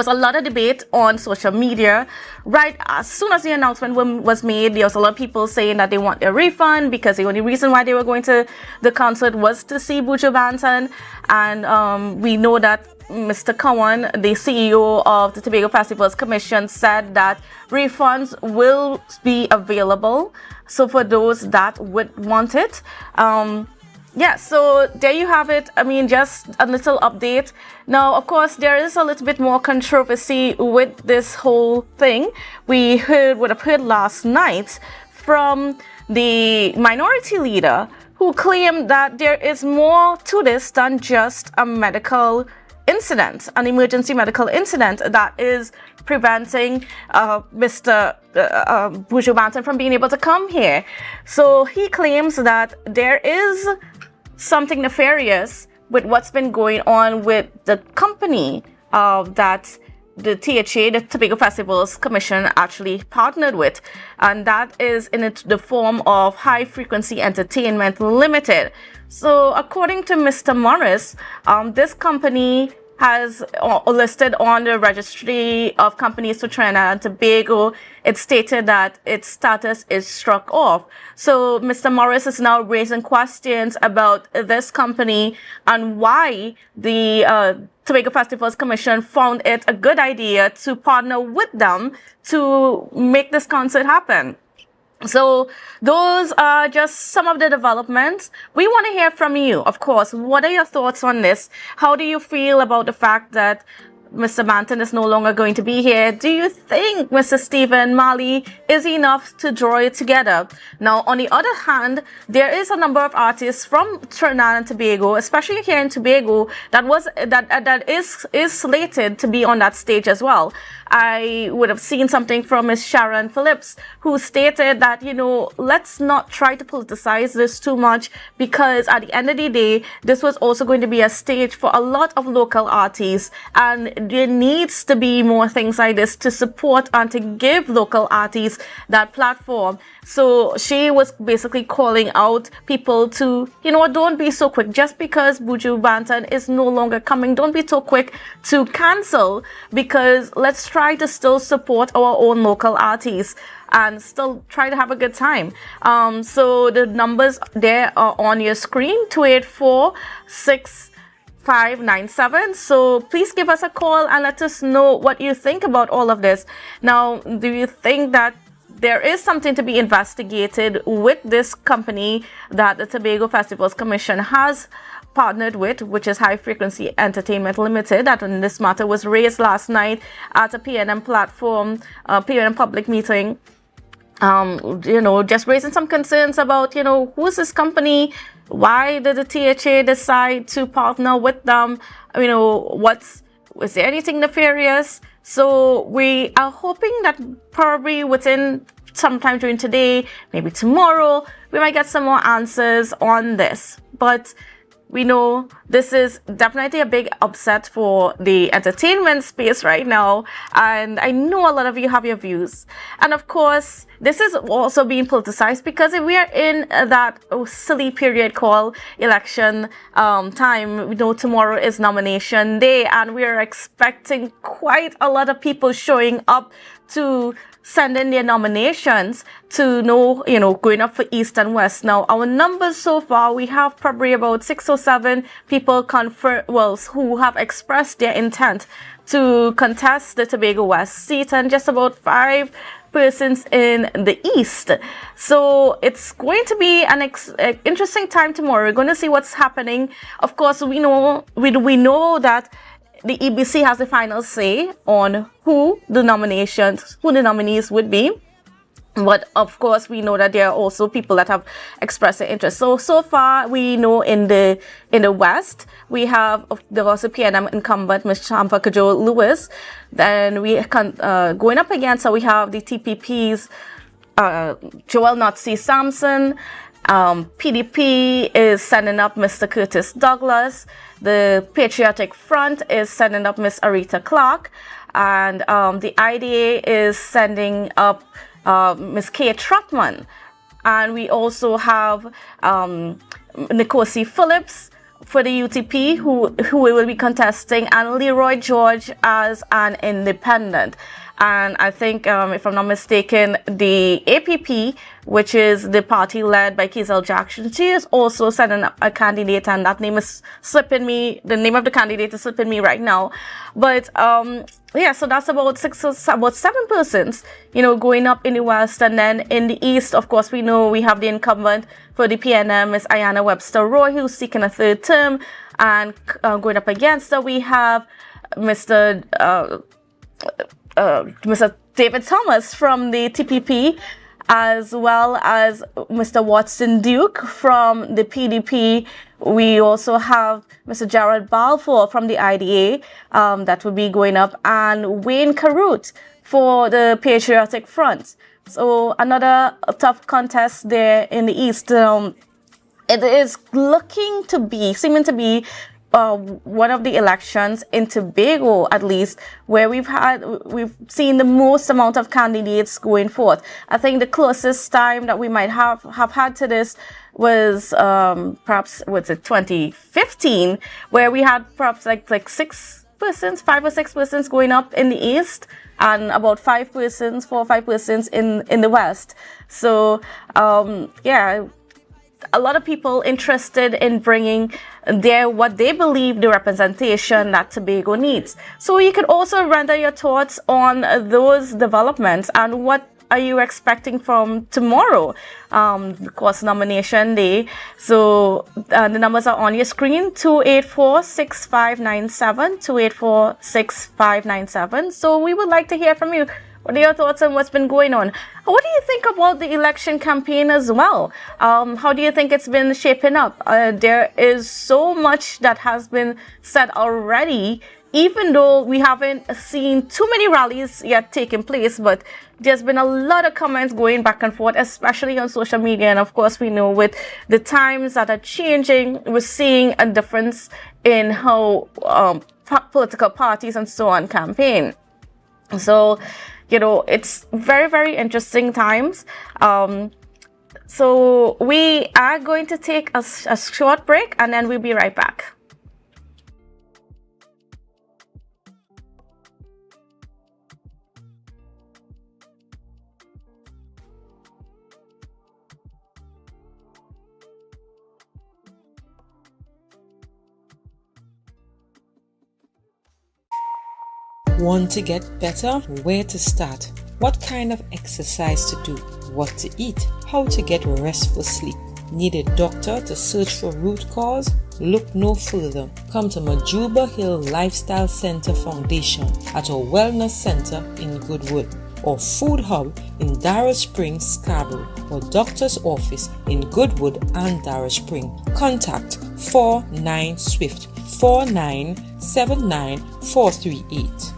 a lot of debate on social media. Right as soon as the announcement was made, there was a lot of people saying that they want a refund because the only reason why they were going to the concert was to see Buju Banton. And we know that Mr. Cowan, the CEO of the Tobago Festivals Commission, said that refunds will be available. So for those that would want it, yeah, so there you have it. I mean, just a little update. Now, of course, there is a little bit more controversy with this whole thing. We would have heard last night from the minority leader who claimed that there is more to this than just a medical incident, an emergency medical incident that is preventing Mr. Buju Banton from being able to come here. So he claims that there is something nefarious with what's been going on with the company that the THA, the Tobago Festivals Commission, actually partnered with, and that is in the form of High Frequency Entertainment Limited. So according to Mr. Morris, this company has listed on the registry of companies to Trinidad and Tobago. It stated that its status is struck off. So Mr. Morris is now raising questions about this company and why the Tobago Festivals Commission found it a good idea to partner with them to make this concert happen. So those are just some of the developments. We want to hear from you, of course. What are your thoughts on this? How do you feel about the fact that Mr. Banton is no longer going to be here? Do you think Mr. Stephen Marley is enough to draw it together? Now, on the other hand, there is a number of artists from Trinidad and Tobago, especially here in Tobago, that is slated to be on that stage as well. I would have seen something from Ms. Darian Phillips, who stated that, you know, let's not try to politicize this too much, because at the end of the day, this was also going to be a stage for a lot of local artists, and there needs to be more things like this to support and to give local artists that platform. So she was basically calling out people to, you know, don't be so quick. Just because Buju Banton is no longer coming, don't be so quick to cancel, because let's try to still support our own local artists and still try to have a good time. So the numbers there are on your screen, 284-6597. So please give us a call and let us know what you think about all of this. Now, do you think that there is something to be investigated with this company that the Tobago Festivals Commission has partnered with, which is High Frequency Entertainment Limited? That this matter was raised last night at a PNM platform, PNM public meeting. You know, just raising some concerns about, you know, who's this company? Why did the THA decide to partner with them? You know, is there anything nefarious? So we are hoping that probably within sometime during today, maybe tomorrow, we might get some more answers on this. But we know this is definitely a big upset for the entertainment space right now, and I know a lot of you have your views. And of course, this is also being politicized because we are in that silly period called election time. We know tomorrow is nomination day, and we are expecting quite a lot of people showing up to send in their nominations to know, going up for East and West. Now, our numbers so far, we have probably about 6 or 7 people who have expressed their intent to contest the Tobago West seat, and just about 5 persons in the East. So it's going to be an interesting time tomorrow. We're going to see what's happening. Of course, we know that the EBC has the final say on who the nominees would be. But of course, we know that there are also people that have expressed their interest. So far, we know in the West, we have the PNM incumbent, Ms. Champa Kajo Lewis. Then we going up against, so we have the TPP's Joel Notsi Sampson. PDP is sending up Mr. Curtis Douglas. The Patriotic Front is sending up Miss Arita Clark. And the IDA is sending up Ms. Kay Trotman. And we also have Nikosi Phillips for the UTP, who will be contesting, and Leroy George as an independent. And I think, if I'm not mistaken, the APP, which is the party led by Kiesel Jackson, she is also sending up a candidate, and that name is slipping me. The name of the candidate is slipping me right now. But so that's about 7 persons, going up in the West. And then in the East, of course, we know we have the incumbent for the PNM, Miss Ayanna Webster Roy, who's seeking a 3rd term. And going up against her, we have Mr. David Thomas from the TPP, as well as Mr. Watson Duke from the PDP. We also have Mr. Gerald Balfour from the IDA that will be going up, and Wayne Carruth for the Patriotic Front. So another tough contest there in the East. It is seeming to be one of the elections in Tobago, at least, where we've seen the most amount of candidates going forth. I think the closest time that we might have had to this was perhaps 2015, where we had perhaps like 5 or 6 persons going up in the East, and about 4 or 5 persons in the West. So a lot of people interested in bringing what they believe the representation that Tobago needs. So you could also render your thoughts on those developments, and what are you expecting from tomorrow, of course, nomination day. So the numbers are on your screen, 284-6597, 284-6597. So we would like to hear from you. What are your thoughts on what's been going on? What do you think about the election campaign as well? How do you think it's been shaping up? There is so much that has been said already, even though we haven't seen too many rallies yet taking place, but there's been a lot of comments going back and forth, especially on social media. And of course, we know with the times that are changing, we're seeing a difference in how political parties and so on campaign. So, it's very, very interesting times. So we are going to take a short break, and then we'll be right back. Want to get better? Where to start? What kind of exercise to do? What to eat? How to get restful sleep? Need a doctor to search for root cause? Look no further. Come to Majuba Hill Lifestyle Center Foundation at our Wellness Center in Goodwood, or Food Hub in Darrow Springs, Scarborough, or Doctor's Office in Goodwood and Darrow Spring. Contact 49 Swift 4979438.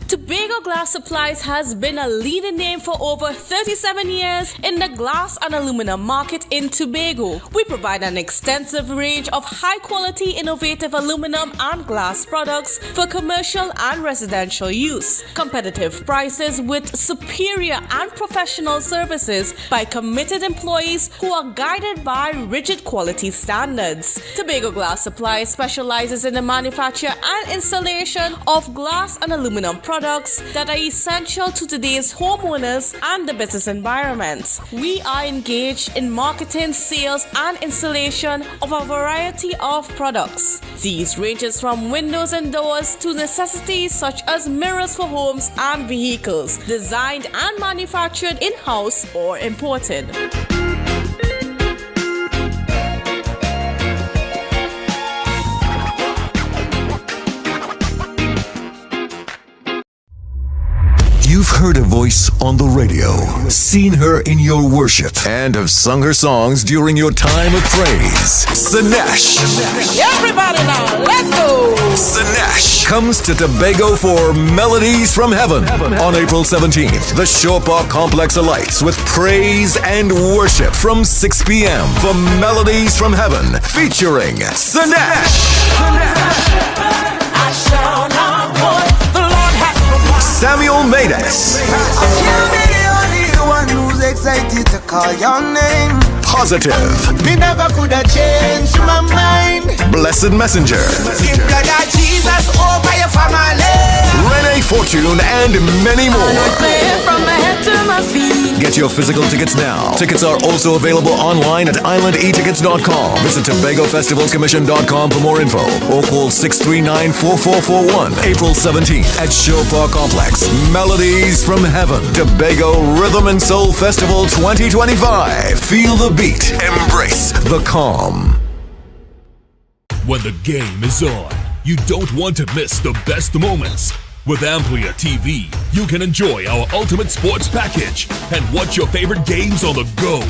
Tobago Glass Supplies has been a leading name for over 37 years in the glass and aluminum market in Tobago. We provide an extensive range of high-quality, innovative aluminum and glass products for commercial and residential use. Competitive prices with superior and professional services by committed employees who are guided by rigid quality standards. Tobago Glass Supplies specializes in the manufacture and installation of glass and aluminum products that are essential to today's homeowners and the business environment. We are engaged in marketing, sales, and installation of a variety of products. These ranges from windows and doors to necessities such as mirrors for homes and vehicles, designed and manufactured in-house or imported. You've heard a voice on the radio, seen her in your worship, and have sung her songs during your time of praise. Sinesh. Everybody now, let's go! Sinesh comes to Tobago for Melodies from Heaven on April 17th. The Shore Park Complex alights with praise and worship from 6 p.m. for Melodies from Heaven featuring Sinesh. I shall not want. Samuel Maydess. I can't be the only one who's excited to call your name. Positive. Me never could have changed my mind. Blessed Messenger. Give blood of Jesus over your family. Renee Fortune and many more. From my head to my feet. Get your physical tickets now. Tickets are also available online at islandetickets.com. Visit TobagoFestivalsCommission.com for more info or call 639-4441. April 17th at Shore Park Complex. Melodies from Heaven. Tobago Rhythm and Soul Festival 2025. Feel the beat. Embrace the calm. When the game is on, you don't want to miss the best moments. With AMPLIA TV, you can enjoy our ultimate sports package and watch your favorite games on the go.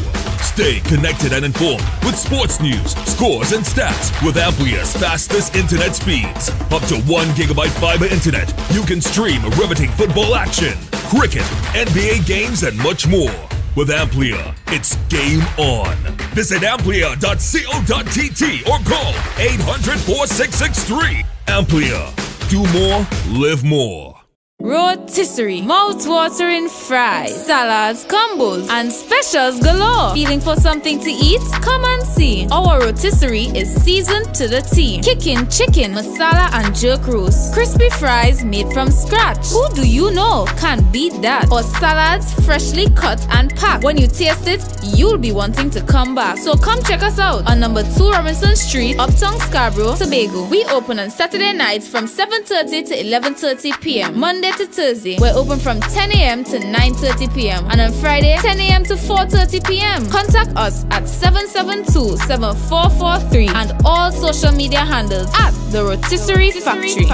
Stay connected and informed with sports news, scores, and stats with AMPLIA's fastest internet speeds. Up to 1 gigabyte fiber internet, you can stream riveting football action, cricket, NBA games, and much more. With AMPLIA, it's game on. Visit amplia.co.tt or call 800-4663. AMPLIA. Do more, live more. Rotisserie, mouth-watering fries, salads, combos, and specials galore. Feeling for something to eat? Come and see. Our rotisserie is seasoned to the T. Kicking chicken, masala, and jerk roast. Crispy fries made from scratch. Who do you know can't beat that? Or salads freshly cut and packed. When you taste it, you'll be wanting to come back. So come check us out on number 2 Robinson Street, Uptown Scarborough, Tobago. We open on Saturday nights from 7:30 to 11:30 p.m. Monday to Thursday, we're open from 10 a.m. to 9:30 p.m. and on Friday, 10 a.m. to 4:30 p.m. Contact us at 772-7443 and all social media handles at The Rotisserie Factory. So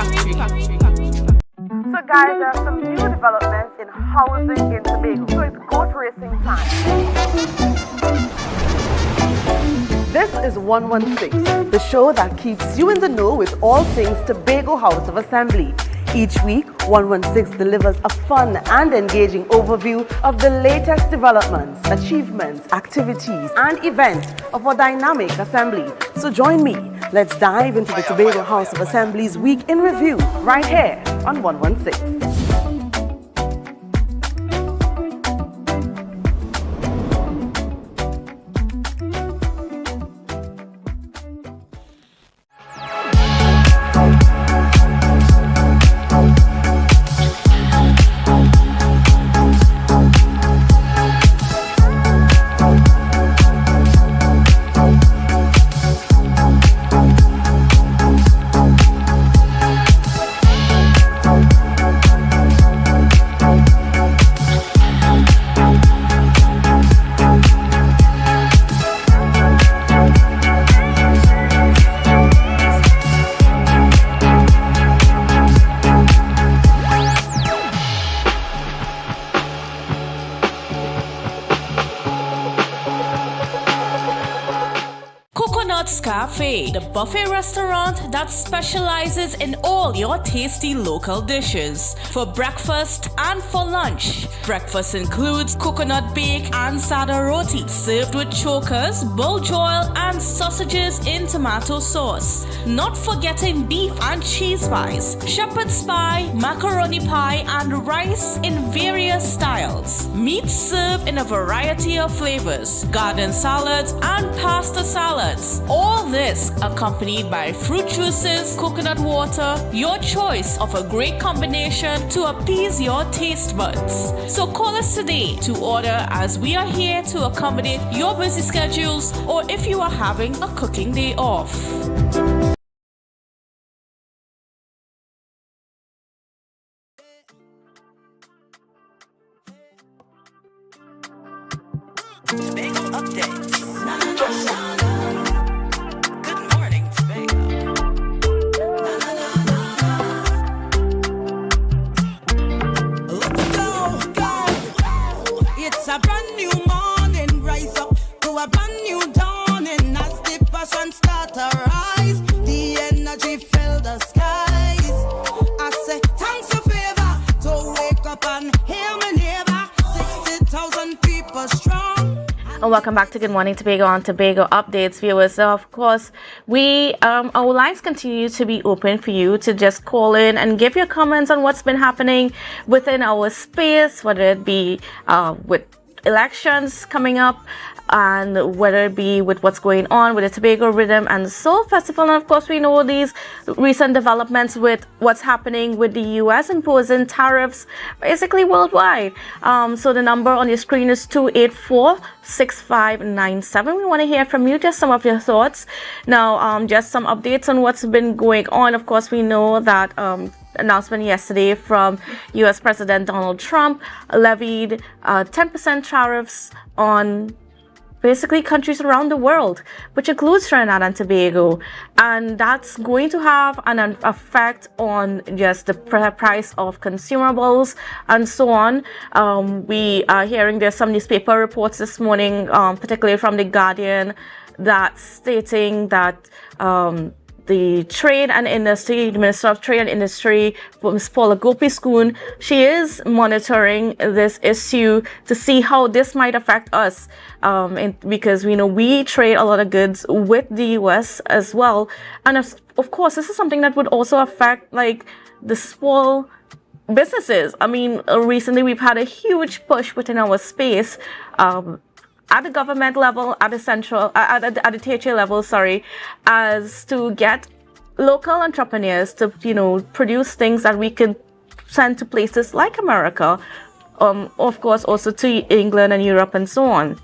guys, there are some new developments in housing in Tobago. So it's goat racing time. This is 116, the show that keeps you in the know with all things Tobago House of Assembly. Each week, 116 delivers a fun and engaging overview of the latest developments, achievements, activities, and events of our dynamic assembly. So join me. Let's dive into the Tobago House of Assembly's Week in Review right here on 116. Buffet, the buffet restaurant that specializes in all your tasty local dishes. For breakfast and for lunch. Breakfast includes coconut bake and sada roti, served with chokers, buljoil, and sausages in tomato sauce. Not forgetting beef and cheese pies, shepherd's pie, macaroni pie, and rice in various styles. Meats served in a variety of flavors, garden salads and pasta salads. All this accompanied by fruit juices, coconut water, your choice of a great combination to appease your taste buds. So call us today to order, as we are here to accommodate your busy schedules or if you are having a cooking day off. Tobago updates. Good morning, Tobago. Let's go. It's a brand new morning. Rise up to a brand new dawning. As the passion start to rise, the energy fill the skies. I say thanks for favor to wake up and hear me neighbor. 60,000 people strong. And welcome back to Good Morning Tobago on Tobago Updates, viewers. So of course, our lines continue to be open for you to just call in and give your comments on what's been happening within our space, whether it be with elections coming up, and whether it be with what's going on with the Tobago Rhythm and Soul Festival. And of course, we know these recent developments with what's happening with the US imposing tariffs basically worldwide. So the number on your screen is 284-6597. We want to hear from you, just some of your thoughts. Now, just some updates on what's been going on. Of course, we know that announcement yesterday from US President Donald Trump levied 10% tariffs on basically countries around the world, which includes Trinidad and Tobago, and that's going to have an effect on just the price of consumables and so on. We are hearing there's some newspaper reports this morning, particularly from The Guardian, that stating that the Trade and Industry, the Minister of Trade and Industry, Ms. Paula Gopi-Schoon, she is monitoring this issue to see how this might affect us, because we know we trade a lot of goods with the US as well, and of course this is something that would also affect like the small businesses. I mean, recently we've had a huge push within our space, at the government level, at the central, at the THA level, as to get local entrepreneurs to, produce things that we could send to places like America, of course, also to England and Europe and so on.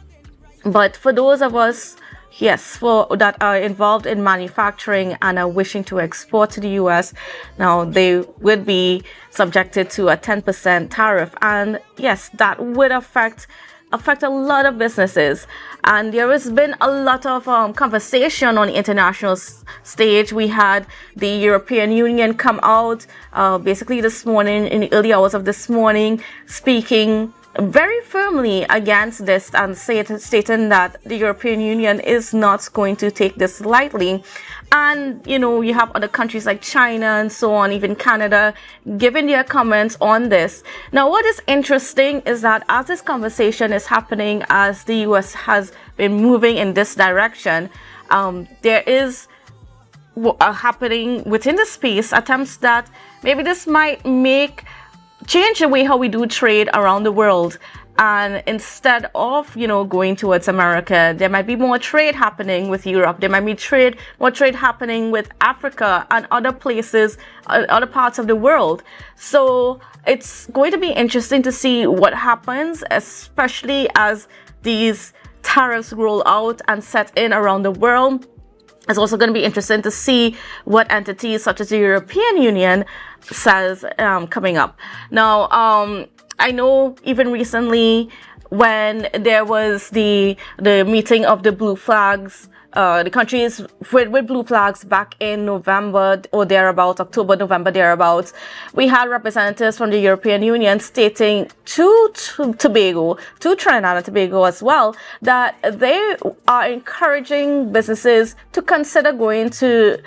But for those of us, that are involved in manufacturing and are wishing to export to the US, now they would be subjected to a 10% tariff. And yes, that would affect a lot of businesses, and there has been a lot of conversation on the international stage. We had the European Union come out basically this morning, in the early hours of this morning, speaking very firmly against this and stating that the European Union is not going to take this lightly. And you have other countries like China and so on, even Canada, giving their comments on this. Now, what is interesting is that as this conversation is happening, as the US has been moving in this direction, there is happening within the space attempts that maybe this might change the way how we do trade around the world. And instead of, going towards America, there might be more trade happening with Europe. There might be more trade happening with Africa and other places, other parts of the world. So it's going to be interesting to see what happens, especially as these tariffs roll out and set in around the world. It's also going to be interesting to see what entities such as the European Union says coming up. Now, I know even recently when there was the meeting of the blue flags the countries with blue flags back in November or thereabouts, October, November, thereabouts, we had representatives from the European Union stating to Tobago, to Trinidad and Tobago as well, that they are encouraging businesses to consider going to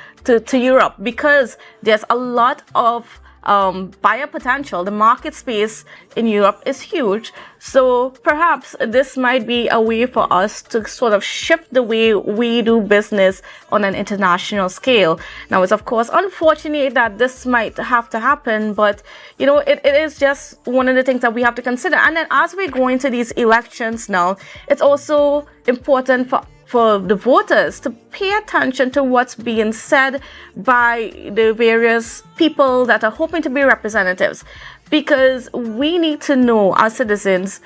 Europe because there's a lot of buyer potential. The market space in Europe is huge. So perhaps this might be a way for us to sort of shift the way we do business on an international scale. Now, it's of course unfortunate that this might have to happen, but you know, it is just one of the things that we have to consider. And then as we go into these elections now, it's also important for the voters to pay attention to what's being said by the various people that are hoping to be representatives, because we need to know as citizens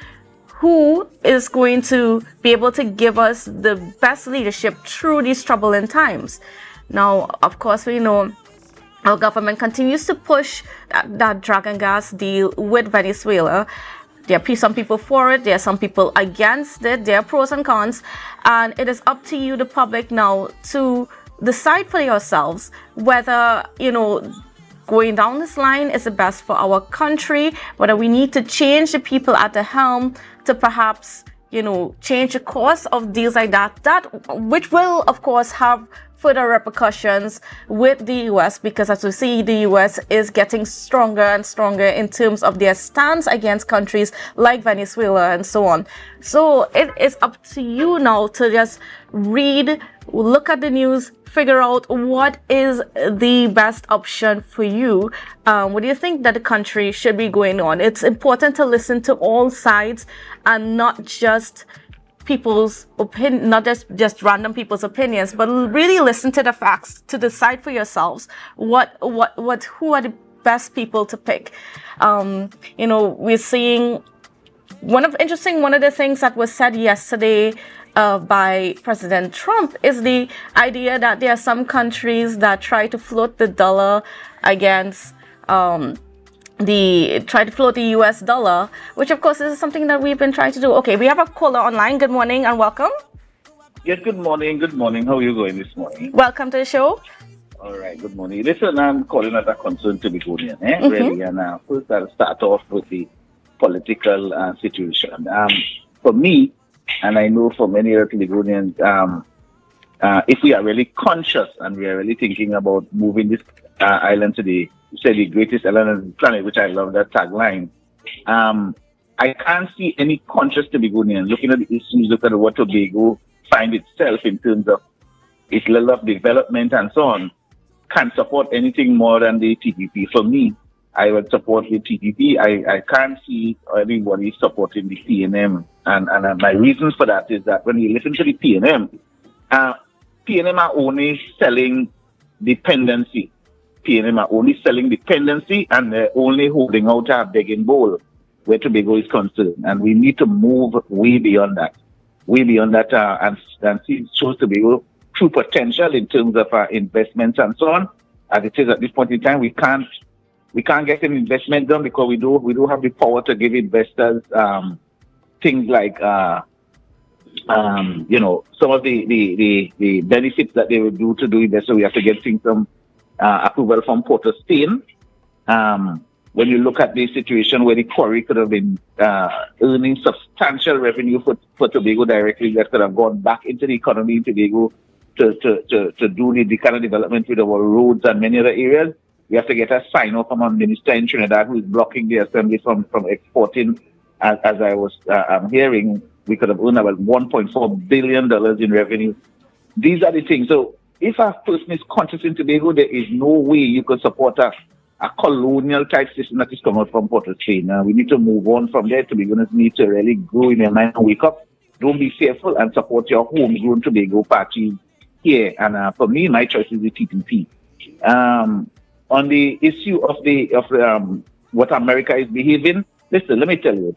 who is going to be able to give us the best leadership through these troubling times. Now, of course, we know our government continues to push that dragon gas deal with Venezuela. There are some people for it, there are some people against it, there are pros and cons, and it is up to you, the public, now to decide for yourselves whether, you know, going down this line is the best for our country, whether we need to change the people at the helm to perhaps, you know, change the course of deals like that which will, of course, have further repercussions with the US, because as we see, the US is getting stronger and stronger in terms of their stance against countries like Venezuela and so on. So it is up to you now to just read, look at the news, figure out what is the best option for you. What do you think that the country should be going on? It's important to listen to all sides and not just people's opinion, not just random people's opinions, but really listen to the facts to decide for yourselves who are the best people to pick. You know, we're seeing one of the things that was said yesterday by President Trump is the idea that there are some countries that try to float the dollar against the US dollar, which of course is something that we've been trying to do. Okay, we have a caller online. Good morning and welcome. Yes, good morning. Good morning. How are you going this morning? Welcome to the show. All right, good morning. Listen, I'm calling as a concerned Tobagonian, really. And first I'll start off with the political situation. For me, and I know for many other Tobagonians, if we are really conscious and we are really thinking about moving this island to the greatest island on the planet, which I love that tagline, I can't see any conscious Tobagonian looking at the issues, looking at what Tobago finds itself in terms of its level of development and so on, can support anything more than the TPP. For me, I would support the TPP. I can't see anybody supporting the PNM. And my reasons for that is that when you listen to the PNM are only selling dependency. PNM are only selling dependency, and they're only holding out a begging bowl where Tobago is concerned. And we need to move way beyond that. And see shows Tobago true potential in terms of investments and so on. As it is at this point in time, we can't get an investment done because we don't have the power to give investors things like you know, some of the benefits that they would do to do investors. So we have to get things from approval from Port of Spain. When you look at the situation where the quarry could have been earning substantial revenue for Tobago directly, that could have gone back into the economy in Tobago to do the kind of development with our roads and many other areas. We have to get a sign off from a minister in Trinidad who is blocking the assembly from exporting. As I was hearing, we could have earned about $1.4 billion in revenue. These are the things. So if a person is conscious in Tobago, there is no way you could support a colonial type system that is coming out from Port of Spain. We need to move on from there. Tobagonians need to really grow in their mind and wake up. Don't be fearful and support your homegrown Tobago party here. And for me, my choice is the TPP. On the issue of what America is behaving, listen, let me tell you,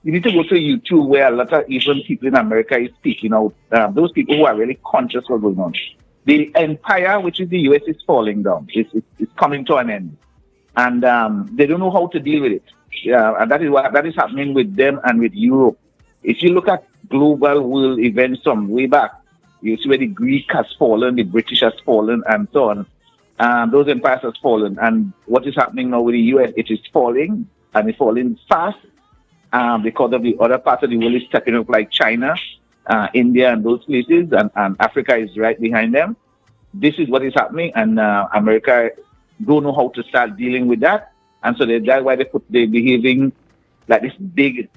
you need to go to YouTube where a lot of even people in America is speaking out. Those people who are really conscious of what's going on. The empire, which is the US, is falling down. It's coming to an end. And they don't know how to deal with it. And that is happening with them and with Europe. If you look at global world events from way back, You see where the Greek has fallen, the British has fallen, and so on. Those empires have fallen. And what is happening now with the US, it is falling, and it's falling fast because of the other parts of the world is stepping up, like China, India, and those places, and Africa is right behind them. This is what is happening, and America don't know how to start dealing with that. And so that's why they're behaving like this big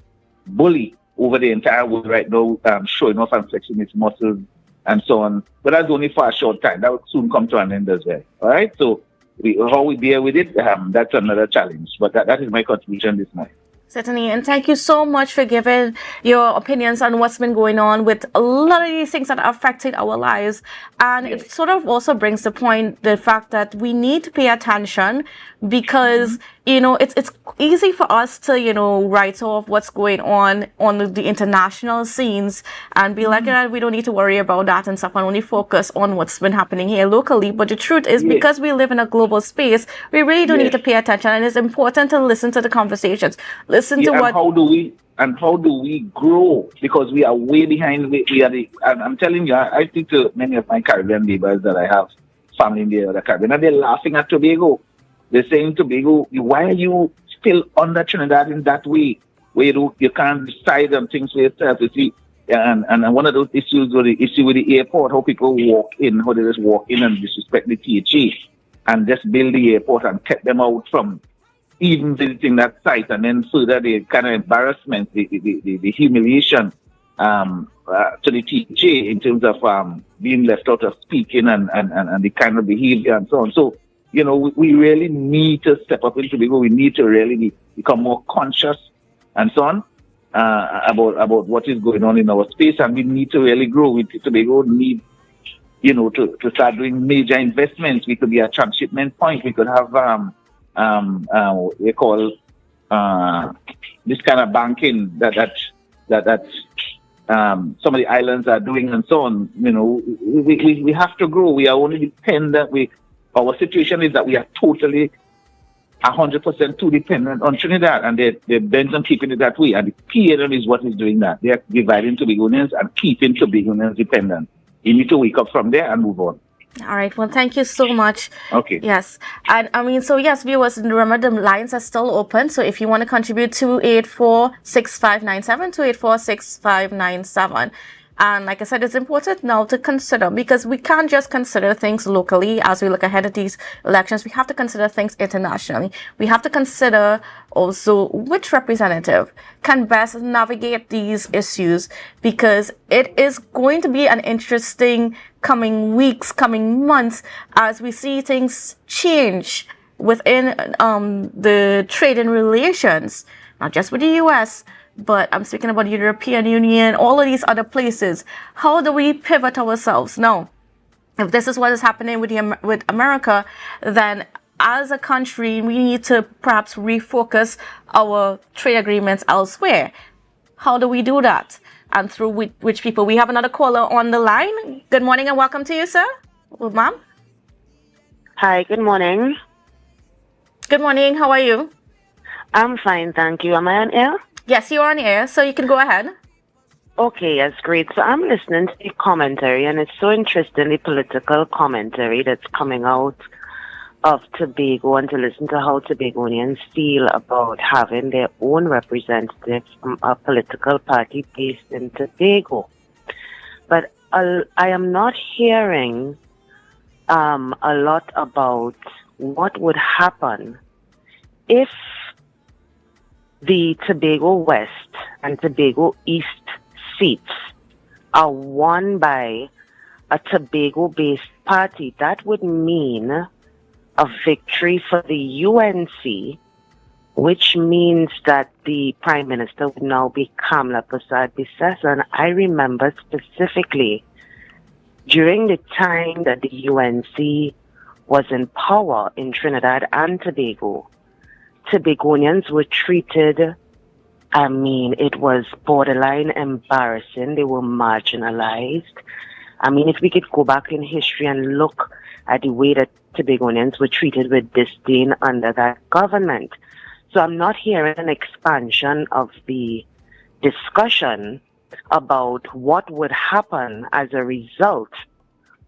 bully over the entire world right now, showing off and flexing its muscles and so on. But that's only for a short time. That will soon come to an end as well. All right? So how we bear with it, that's another challenge. But that is my contribution this night. Certainly, and thank you so much for giving your opinions on what's been going on with a lot of these things that are affecting our lives. And it sort of also brings the point, the fact that we need to pay attention because, you know, it's easy for us to, you know, write off what's going on the international scenes and be like, we don't need to worry about that and stuff and only focus on what's been happening here locally. But the truth is, because we live in a global space, we really do need to pay attention, and it's important to listen to the conversations. Listen to what. And how do we grow? Because we are way behind. And I'm telling you, I speak to many of my Caribbean neighbors that I have family in the Caribbean, and they're laughing at Tobago. They're saying, Tobago, why are you still under Trinidad in that way, where you can't decide on things for yourself? You see, and one of those issues was the issue with the airport, how people walk in, how they just walk in and disrespect the THA, and just build the airport and kept them out from even visiting that site, and then further the kind of embarrassment, the humiliation to the THA in terms of being left out of speaking and the kind of behavior and so on. So, you know, we really need to step up in Tobago. We need to really become more conscious and so on about what is going on in our space, and we need to really grow. Tobago need, you know, to start doing major investments. We could be a transshipment point. We could have we call this kind of banking that some of the islands are doing and so on. You know, we have to grow. We are only dependent. Our situation is that we are totally 100% too dependent on Trinidad, and they're bent on keeping it that way. And the PNL is what is doing that. They are dividing Tobagonians and keeping Tobagonians dependent. You need to wake up from there and move on. All right. Well, thank you so much. Okay. Yes. And I mean, so yes, viewers, remember the lines are still open. So if you want to contribute, 284-6597, 284-6597. And like I said, it's important now to consider, because we can't just consider things locally as we look ahead at these elections. We have to consider things internationally. We have to consider also which representative can best navigate these issues, because it is going to be an interesting coming weeks, coming months, as we see things change within the trading relations, not just with the US, but I'm speaking about the European Union, all of these other places. How do we pivot ourselves? Now, if this is what is happening with America, then as a country, we need to perhaps refocus our trade agreements elsewhere. How do we do that? And through which people? We have another caller on the line. Good morning and welcome to you, sir. Well, ma'am. Hi, good morning. Good morning. How are you? I'm fine, thank you. Am I on air? Yes, you're on air, so you can go ahead. Okay, that's great. So I'm listening to the commentary, and it's so interesting, the political commentary that's coming out of Tobago, and to listen to how Tobagonians feel about having their own representative from a political party based in Tobago. But I am not hearing a lot about what would happen if the Tobago West and Tobago East seats are won by a Tobago-based party. That would mean a victory for the UNC, which means that the Prime Minister would now be Kamla Persad-Bissessar. And I remember specifically during the time that the UNC was in power in Trinidad and Tobago, Tobagonians were treated, I mean, it was borderline embarrassing. They were marginalized. I mean, if we could go back in history and look at the way that Tobagonians were treated with disdain under that government. So I'm not hearing an expansion of the discussion about what would happen as a result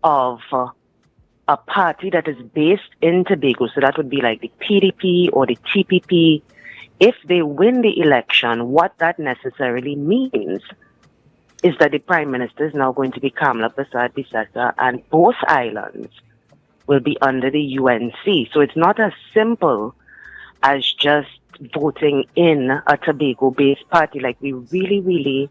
of a party that is based in Tobago. So that would be like the PDP or the TPP. If they win the election, what that necessarily means is that the Prime Minister is now going to be Kamala Persad-Bissessar, and both islands will be under the UNC. So it's not as simple as just voting in a Tobago-based party. Like, we really, really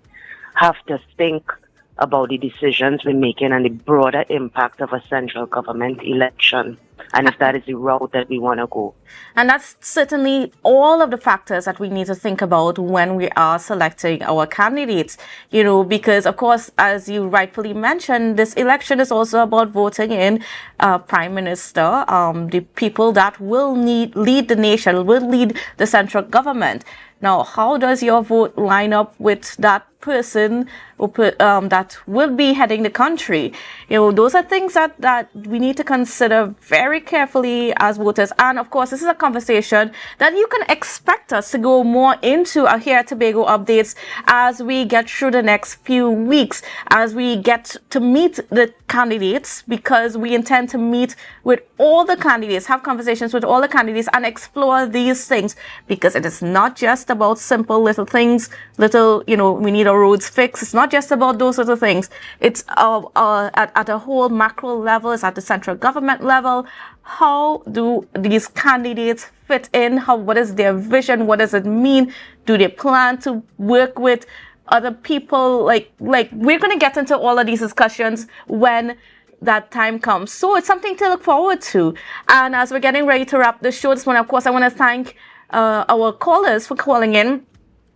have to think about the decisions we're making and the broader impact of a central government election, and if that is the route that we want to go. And that's certainly all of the factors that we need to think about when we are selecting our candidates, because, of course, as you rightfully mentioned, this election is also about voting in Prime Minister, the people that will lead the nation, will lead the central government. Now, how does your vote line up with that person that will be heading the country? Those are things that we need to consider very carefully as voters. And of course, this is a conversation that you can expect us to go more into here at Tobago Updates as we get through the next few weeks, as we get to meet the candidates, because we intend to meet with all the candidates, have conversations with all the candidates and explore these things, because it is not just about simple little things, we need our roads fixed. It's not just about those little things. It's at a whole macro level, it's at the central government level. How do these candidates fit in? What is their vision? What does it mean? Do they plan to work with other people? Like we're going to get into all of these discussions when that time comes. So it's something to look forward to. And as we're getting ready to wrap the show this morning, of course, I want to thank our callers for calling in.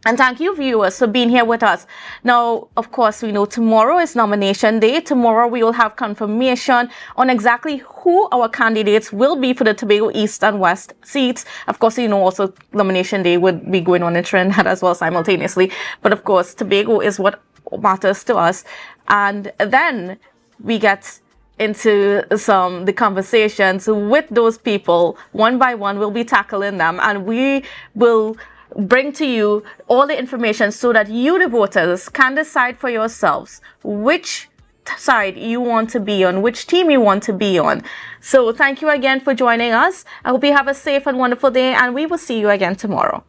And thank you, viewers, for being here with us. Now, of course, we know tomorrow is nomination day. Tomorrow we will have confirmation on exactly who our candidates will be for the Tobago East and West seats. Of course, also nomination day would be going on in Trinidad as well simultaneously. But of course, Tobago is what matters to us. And then we get into the conversations with those people. One by one, we'll be tackling them, and we will bring to you all the information so that you, the voters, can decide for yourselves which side you want to be on, which team you want to be on. So thank you again for joining us. I hope you have a safe and wonderful day, and we will see you again tomorrow.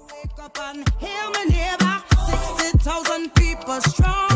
60,000 people strong.